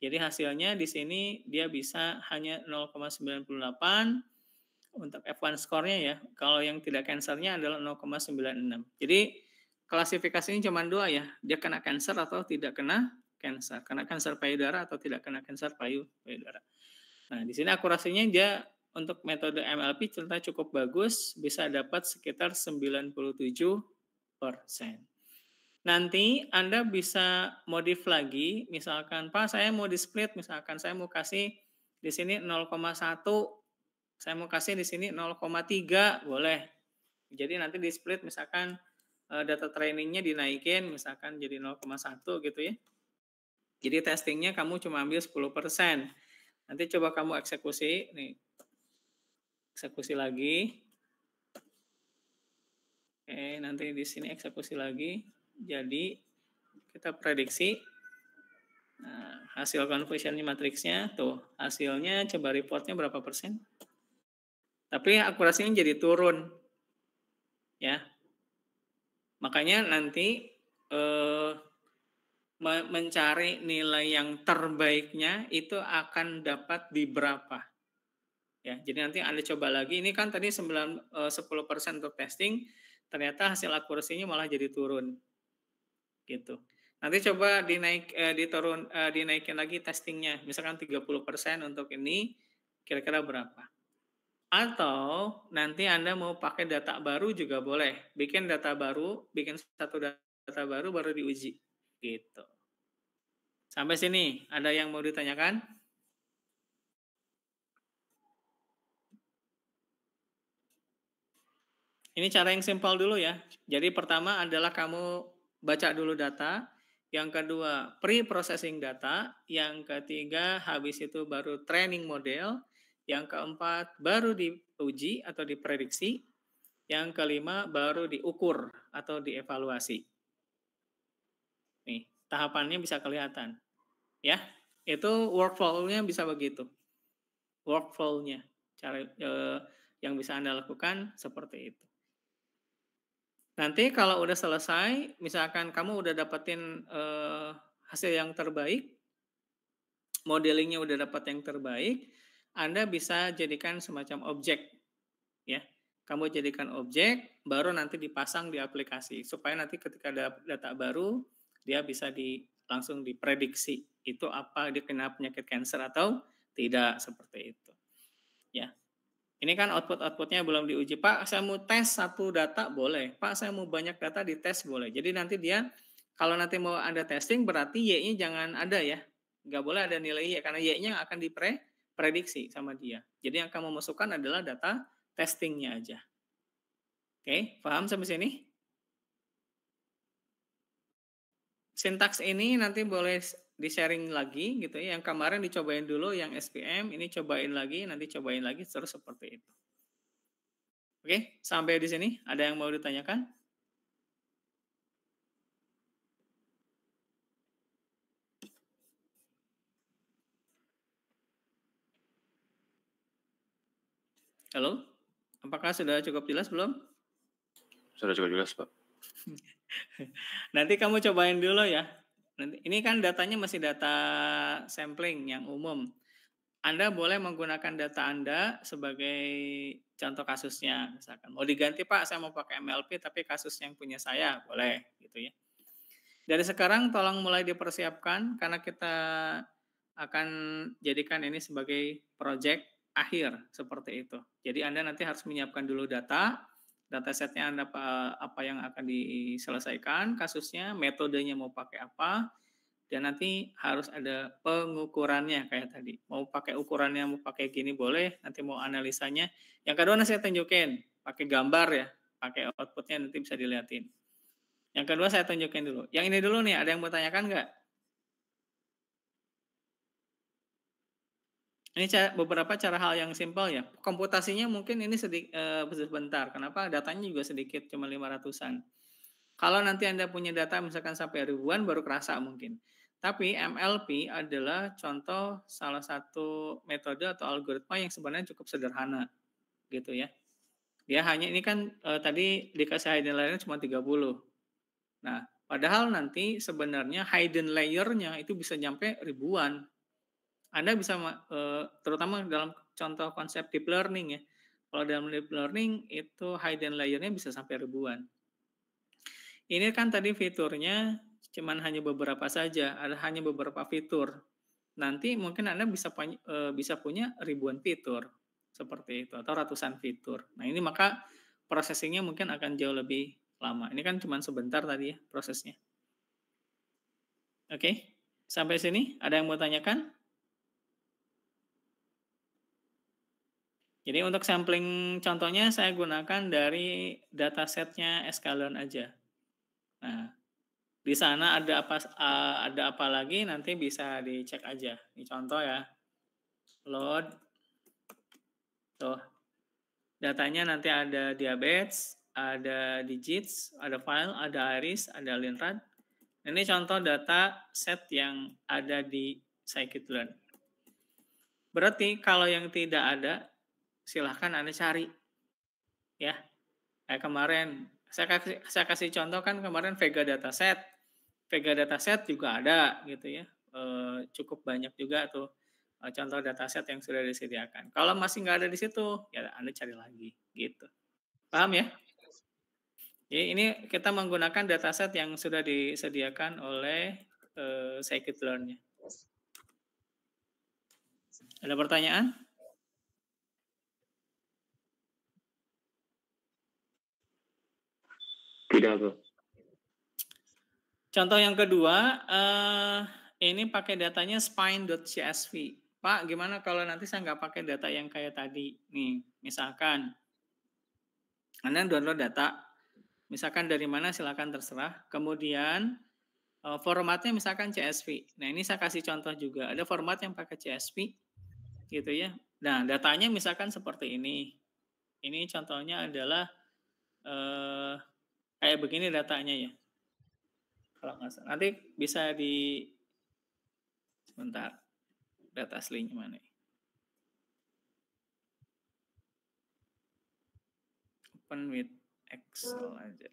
jadi hasilnya di sini dia bisa hanya 0,98 untuk F1 score-nya ya. Kalau yang tidak cancer-nya adalah 0,96. Jadi klasifikasinya cuma 2 ya. Dia kena cancer atau tidak kena cancer. Kena cancer payudara atau tidak kena cancer payudara. Nah, di sini akurasinya dia untuk metode MLP ternyata cukup bagus, bisa dapat sekitar 97%. Nanti Anda bisa modif lagi, misalkan Pak saya mau di split, misalkan saya mau kasih di sini 0,1, saya mau kasih di sini 0,3, boleh. Jadi nanti di split misalkan data trainingnya dinaikin, misalkan jadi 0,1 gitu ya. Jadi testingnya kamu cuma ambil 10%. Nanti coba kamu eksekusi, nih eksekusi lagi. Oke, nanti di sini eksekusi lagi. Jadi kita prediksi hasil confusion matriksnya tuh hasilnya coba reportnya berapa persen? Tapi akurasinya jadi turun, ya. Makanya nanti mencari nilai yang terbaiknya itu akan dapat di berapa. Ya, jadi nanti Anda coba lagi. Ini kan tadi 10% untuk testing, ternyata hasil akurasinya malah jadi turun. Gitu. Nanti coba dinaikin lagi testingnya. Misalkan 30% untuk ini, kira-kira berapa? Atau nanti Anda mau pakai data baru juga boleh. Bikin data baru, bikin satu data baru diuji. Gitu. Sampai sini, ada yang mau ditanyakan? Ini cara yang simpel dulu ya. Jadi pertama adalah kamu baca dulu data. Yang kedua, pre-processing data. Yang ketiga, habis itu baru training model. Yang keempat, baru diuji atau diprediksi. Yang kelima, baru diukur atau dievaluasi. Nih, tahapannya bisa kelihatan. Ya, itu workflow-nya bisa begitu. Workflow-nya, cara yang bisa Anda lakukan seperti itu. Nanti kalau udah selesai, misalkan kamu udah dapetin hasil yang terbaik, modelingnya udah dapat yang terbaik, Anda bisa jadikan semacam objek, ya. Kamu jadikan objek, baru nanti dipasang di aplikasi supaya nanti ketika ada data baru, dia bisa langsung diprediksi itu apa dia kena penyakit kanker atau tidak seperti itu, ya. Ini kan output-outputnya belum diuji. Pak, saya mau tes satu data, boleh. Pak, saya mau banyak data dites, boleh. Jadi nanti dia, kalau nanti mau Anda testing, berarti Y-nya jangan ada ya. Nggak boleh ada nilai Y, karena Y-nya akan diprediksi sama dia. Jadi yang kamu masukkan adalah data testingnya aja. Oke, paham sampai sini? Sintaks ini nanti boleh di-sharing lagi gitu ya. Yang kemarin dicobain dulu yang SPM, ini cobain lagi, nanti cobain lagi terus seperti itu. Oke, sampai di sini ada yang mau ditanyakan? Halo? Apakah sudah cukup jelas belum? Sudah cukup jelas, Pak. Nanti kamu cobain dulu ya. Nanti ini kan datanya masih data sampling yang umum. Anda boleh menggunakan data Anda sebagai contoh kasusnya. Misalkan mau diganti Pak, saya mau pakai MLP tapi kasus yang punya saya, boleh gitu ya. Dari sekarang tolong mulai dipersiapkan karena kita akan jadikan ini sebagai proyek akhir seperti itu. Jadi Anda nanti harus menyiapkan dulu datasetnya Anda apa yang akan diselesaikan kasusnya, metodenya mau pakai apa, dan nanti harus ada pengukurannya kayak tadi. Mau pakai ukurannya, mau pakai gini boleh, nanti mau analisanya. Yang kedua nanti saya tunjukin, pakai gambar ya, pakai outputnya nanti bisa dilihatin. Yang kedua saya tunjukin dulu. Yang ini dulu nih, ada yang mau tanyakan nggak? Ini beberapa cara hal yang simpel ya. Komputasinya mungkin ini sebentar. Kenapa? Datanya juga sedikit, cuma 500-an. Kalau nanti Anda punya data misalkan sampai ribuan baru kerasa mungkin. Tapi MLP adalah contoh salah satu metode atau algoritma yang sebenarnya cukup sederhana gitu ya. Dia hanya ini kan tadi dikasih hidden layer cuma 30. Nah, padahal nanti sebenarnya hidden layer-nya itu bisa nyampe ribuan. Anda bisa terutama dalam contoh konsep deep learning ya. Kalau dalam deep learning itu hidden layer-nya bisa sampai ribuan. Ini kan tadi fiturnya cuman hanya beberapa saja, ada hanya beberapa fitur. Nanti mungkin Anda bisa punya ribuan fitur seperti itu atau ratusan fitur. Nah, ini maka processing-nya mungkin akan jauh lebih lama. Ini kan cuma sebentar tadi ya prosesnya. Oke. Sampai sini ada yang mau tanyakan? Jadi untuk sampling contohnya saya gunakan dari datasetnya sklearn aja. Nah, di sana ada apa lagi nanti bisa dicek aja. Ini contoh ya. Load. Tuh. Datanya nanti ada diabetes, ada digits, ada file, ada iris, ada linrad. Ini contoh data set yang ada di scikit-learn. Berarti kalau yang tidak ada silahkan Anda cari. Ya. Kayak kemarin saya kasih contoh kan kemarin Vega dataset. Vega dataset juga ada gitu ya. Cukup banyak juga tuh contoh dataset yang sudah disediakan. Kalau masih nggak ada di situ, ya Anda cari lagi gitu. Paham ya? Jadi ini kita menggunakan dataset yang sudah disediakan oleh scikit-learn-nya. Ada pertanyaan? Tidak, Pak. Contoh yang kedua, ini pakai datanya spine.csv. Pak, gimana kalau nanti saya nggak pakai data yang kayak tadi? Nih, misalkan Anda download data, misalkan dari mana silakan terserah. Kemudian formatnya misalkan CSV. Nah, ini saya kasih contoh juga. Ada format yang pakai CSV, gitu ya. Nah, datanya misalkan seperti ini. Ini contohnya adalah kayak begini datanya ya. Kalau nggak salah. Nanti bisa sebentar. Data aslinya mana? Open with Excel aja.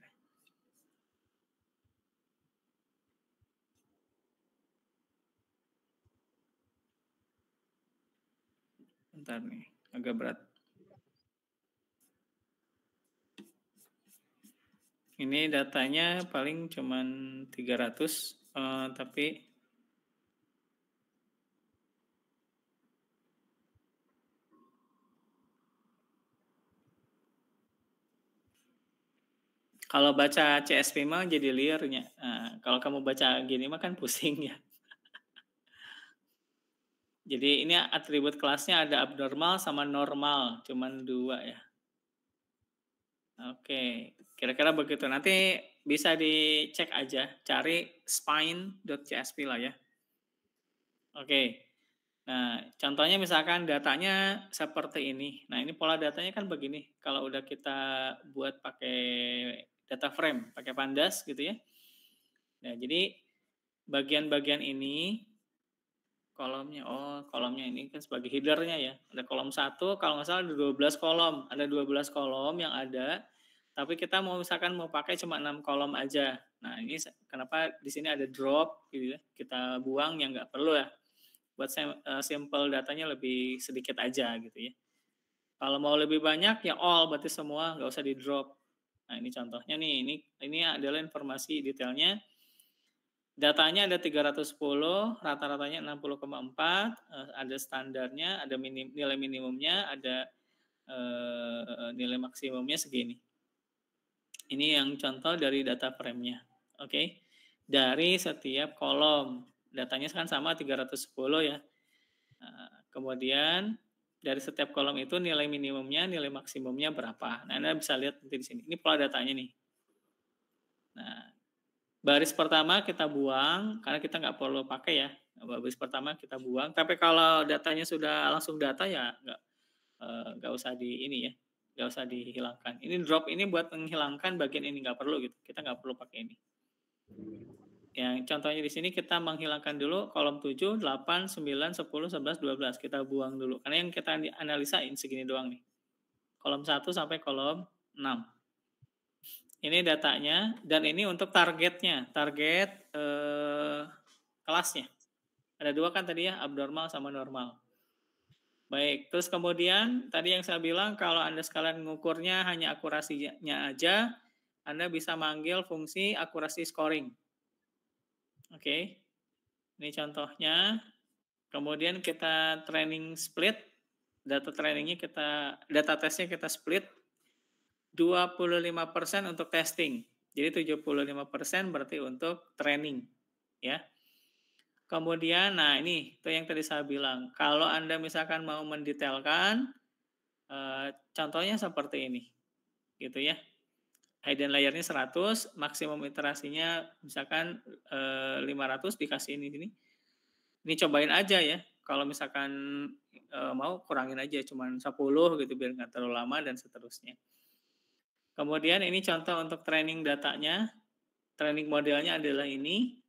Bentar nih, agak berat. Ini datanya paling cuman 300, tapi kalau baca CSV mah jadi liarnya. Nah, kalau kamu baca gini mah kan pusing ya. Jadi ini atribut kelasnya ada abnormal sama normal, cuman 2 ya. Oke, kira-kira begitu. Nanti bisa dicek aja, cari spine.csv lah ya. Oke. Nah, contohnya misalkan datanya seperti ini. Nah, ini pola datanya kan begini. Kalau udah kita buat pakai data frame, pakai pandas gitu ya. Nah, jadi bagian-bagian ini kolomnya ini kan sebagai headernya ya. Ada kolom 1, kalau nggak salah ada 12 kolom. Ada 12 kolom yang ada, Tapi kita misalkan mau pakai cuma 6 kolom aja. Nah, ini kenapa di sini ada drop gitu ya. Kita buang yang nggak perlu ya. Buat sampel datanya lebih sedikit aja gitu ya. Kalau mau lebih banyak ya all, berarti semua, nggak usah di drop. Nah, ini contohnya nih. Ini adalah informasi detailnya. Datanya ada 310, rata-ratanya 60,4, ada standarnya, ada nilai minimumnya, ada nilai maksimumnya segini. Ini yang contoh dari data frame-nya. Oke. Dari setiap kolom. Datanya kan sama 310 ya. Kemudian dari setiap kolom itu nilai minimumnya, nilai maksimumnya berapa. Nah, Anda bisa lihat nanti di sini. Ini pola datanya nih. Nah, baris pertama kita buang, karena kita nggak perlu pakai ya. Baris pertama kita buang. Tapi kalau datanya sudah langsung data ya nggak usah di ini ya, nggak usah dihilangkan. Ini drop ini buat menghilangkan bagian ini, nggak perlu gitu. Kita nggak perlu pakai ini. Yang contohnya di sini kita menghilangkan dulu kolom 7, 8, 9, 10, 11, 12. Kita buang dulu. Karena yang kita analisain segini doang nih. Kolom 1 sampai kolom 6. Ini datanya, dan ini untuk targetnya. Target kelasnya. Ada 2 kan tadi ya, abnormal sama normal. Baik, terus kemudian tadi yang saya bilang kalau Anda sekalian mengukurnya hanya akurasinya aja, Anda bisa manggil fungsi akurasi scoring. Oke, ini contohnya. Kemudian kita training split, data tesnya kita split 25% untuk testing. Jadi 75% berarti untuk training, ya. Kemudian, nah ini itu yang tadi saya bilang. Kalau Anda misalkan mau mendetailkan, contohnya seperti ini, gitu ya. Hidden layernya 100, maksimum iterasinya misalkan 500 dikasih ini. Ini cobain aja ya. Kalau misalkan mau kurangin aja, cuman 10 gitu biar nggak terlalu lama dan seterusnya. Kemudian ini contoh untuk training datanya. Training modelnya adalah ini.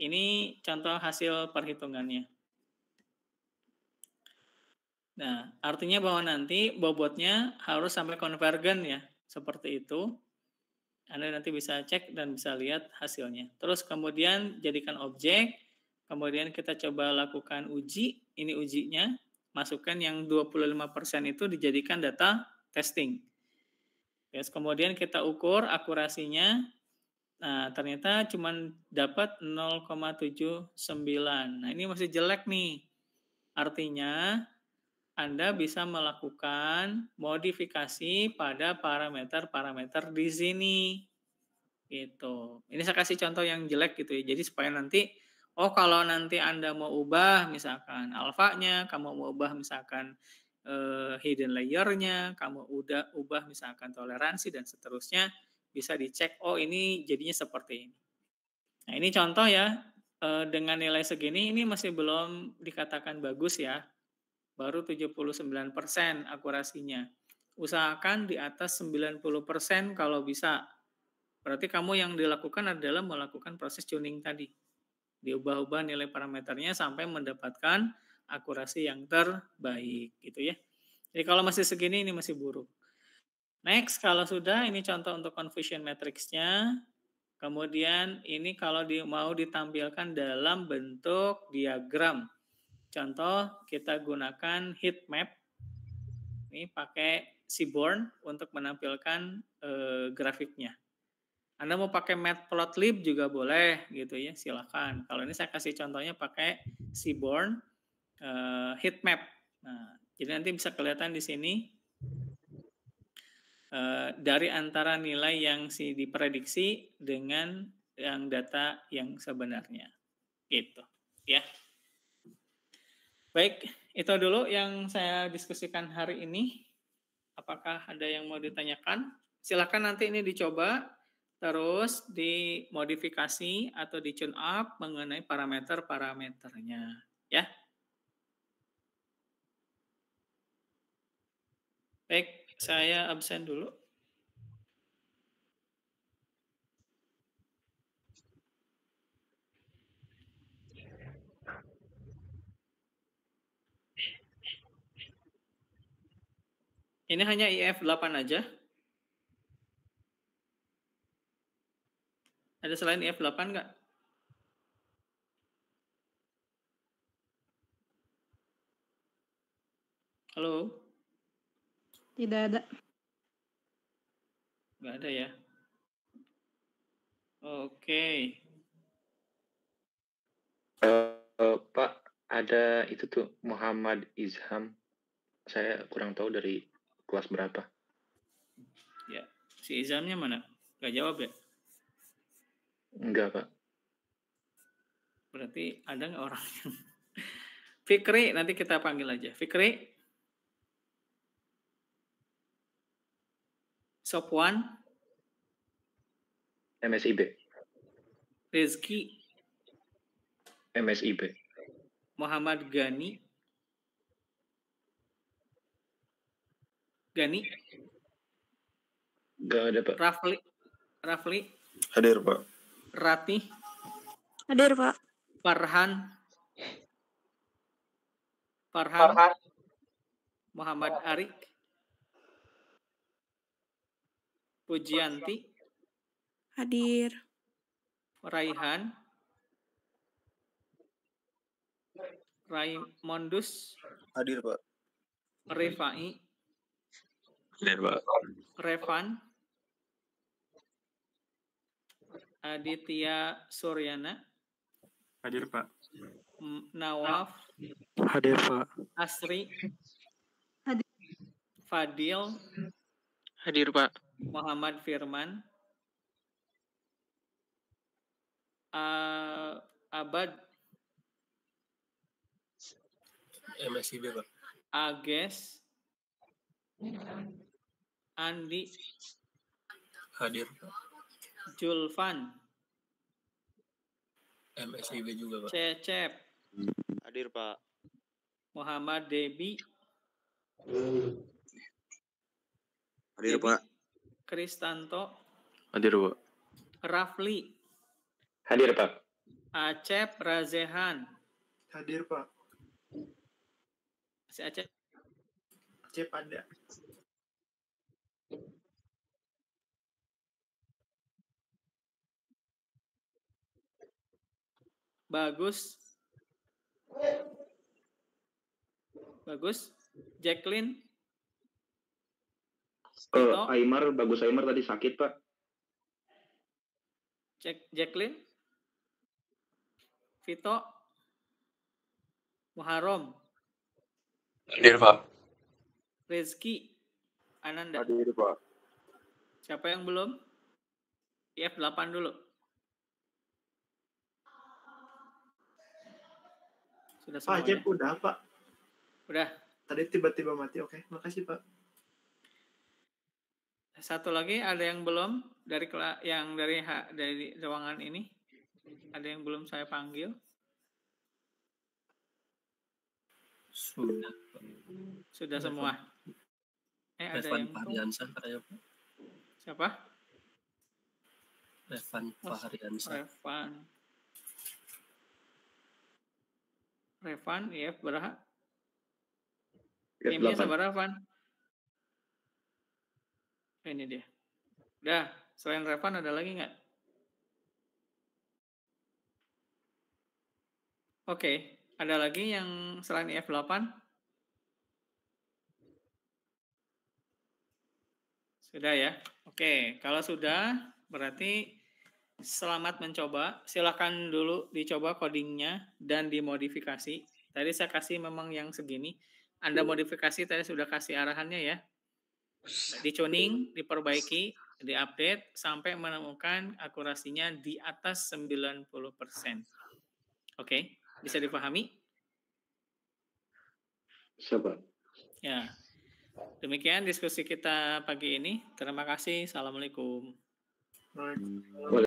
Ini contoh hasil perhitungannya. Nah, artinya bahwa nanti bobotnya harus sampai konvergen ya, seperti itu. Anda nanti bisa cek dan bisa lihat hasilnya. Terus kemudian jadikan objek, kemudian kita coba lakukan uji, ini ujinya, masukkan yang 25% itu dijadikan data testing. Terus kemudian kita ukur akurasinya. Nah, ternyata cuma dapat 0,79. Nah, ini masih jelek nih. Artinya, Anda bisa melakukan modifikasi pada parameter-parameter di sini. Gitu. Ini saya kasih contoh yang jelek gitu ya. Jadi supaya nanti, kalau nanti Anda mau ubah misalkan alfanya, kamu mau ubah misalkan hidden layer-nya, kamu udah ubah misalkan toleransi dan seterusnya, bisa dicek, ini jadinya seperti ini. Nah, ini contoh ya, dengan nilai segini ini masih belum dikatakan bagus ya. Baru 79% akurasinya. Usahakan di atas 90% kalau bisa. Berarti kamu yang dilakukan adalah melakukan proses tuning tadi. Diubah-ubah nilai parameternya sampai mendapatkan akurasi yang terbaik gitu ya. Jadi kalau masih segini ini masih buruk. Next, kalau sudah ini contoh untuk confusion matrix-nya. Kemudian ini kalau mau ditampilkan dalam bentuk diagram. Contoh kita gunakan heat map. Ini pakai Seaborn untuk menampilkan grafiknya. Anda mau pakai matplotlib juga boleh gitu ya, silakan. Kalau ini saya kasih contohnya pakai Seaborn heat map. Nah, jadi nanti bisa kelihatan di sini dari antara nilai yang diprediksi dengan yang data yang sebenarnya. Gitu, ya. Baik, itu dulu yang saya diskusikan hari ini. Apakah ada yang mau ditanyakan? Silakan nanti ini dicoba, terus dimodifikasi atau di tune up mengenai parameter-parameternya, ya. Baik, saya absen dulu. Ini hanya IF 8 aja. Ada selain IF8 nggak? Halo? Tidak ada. Nggak ada ya? Oke. Pak, ada itu tuh Muhammad Izham. Saya kurang tahu dari kelas berapa. Ya, si Izamnya mana? Nggak jawab ya? Enggak, Pak. Berarti ada nggak orang yang... Fikri, nanti kita panggil aja. Fikri? Sopwan? MSIB. Rizky? MSIB. Muhammad Gani? Gani? Enggak ada, Pak. Rafli? Hadir, Pak. Ratih? Hadir, Pak. Farhan? Muhammad Arik? Pujianti? Hadir. Raihan? Raimondus? Hadir, Pak. Rifai? Hadir, Pak. Revan? Aditya Suryana? Hadir, Pak. Nawaf? Hadir, Pak. Asri? Hadir. Fadil? Hadir, Pak. Muhammad Firman? Abad? MSIB, Pak. Ages? Andi? Hadir, Pak. Julfan? MSIB juga, Pak. Cecep? Hadir, Pak. Muhammad Debi? Hadir, Debi? Pak. Kristanto? Hadir, Pak. Rafli? Hadir, Pak. Acep Razehan? Hadir, Pak. Si Acep? Acep ada. Bagus? Jacqueline? Vito? Bagus Aymar tadi sakit, Pak. Jacqueline? Vito? Muharram? Hadir, Pak. Rizky? Ananda? Hadir, Pak. Siapa yang belum? IF8 dulu. Sudah Pak semua Acep ya? udah, Pak. Udah. Tadi tiba-tiba mati. Oke, makasih, Pak. Satu lagi ada yang belum dari dari ruangan ini? Ada yang belum saya panggil? Sudah. Sudah semua. Ada yang Fahriansyah katanya, Pak. siapa? Revan Fahriansyah. Revan, IF berapa? IF8. Timnya sabar Revan. Ini dia. Udah, selain Revan ada lagi nggak? Oke, ada lagi yang selain IF8? Sudah ya? Oke, kalau sudah berarti selamat mencoba. Silakan dulu dicoba codingnya dan dimodifikasi. Tadi saya kasih memang yang segini. Anda modifikasi, tadi sudah kasih arahannya ya. Dicuning, diperbaiki, diupdate, sampai menemukan akurasinya di atas 90%. Oke, bisa dipahami? Siapa? Ya. Demikian diskusi kita pagi ini. Terima kasih. Assalamualaikum. Baik.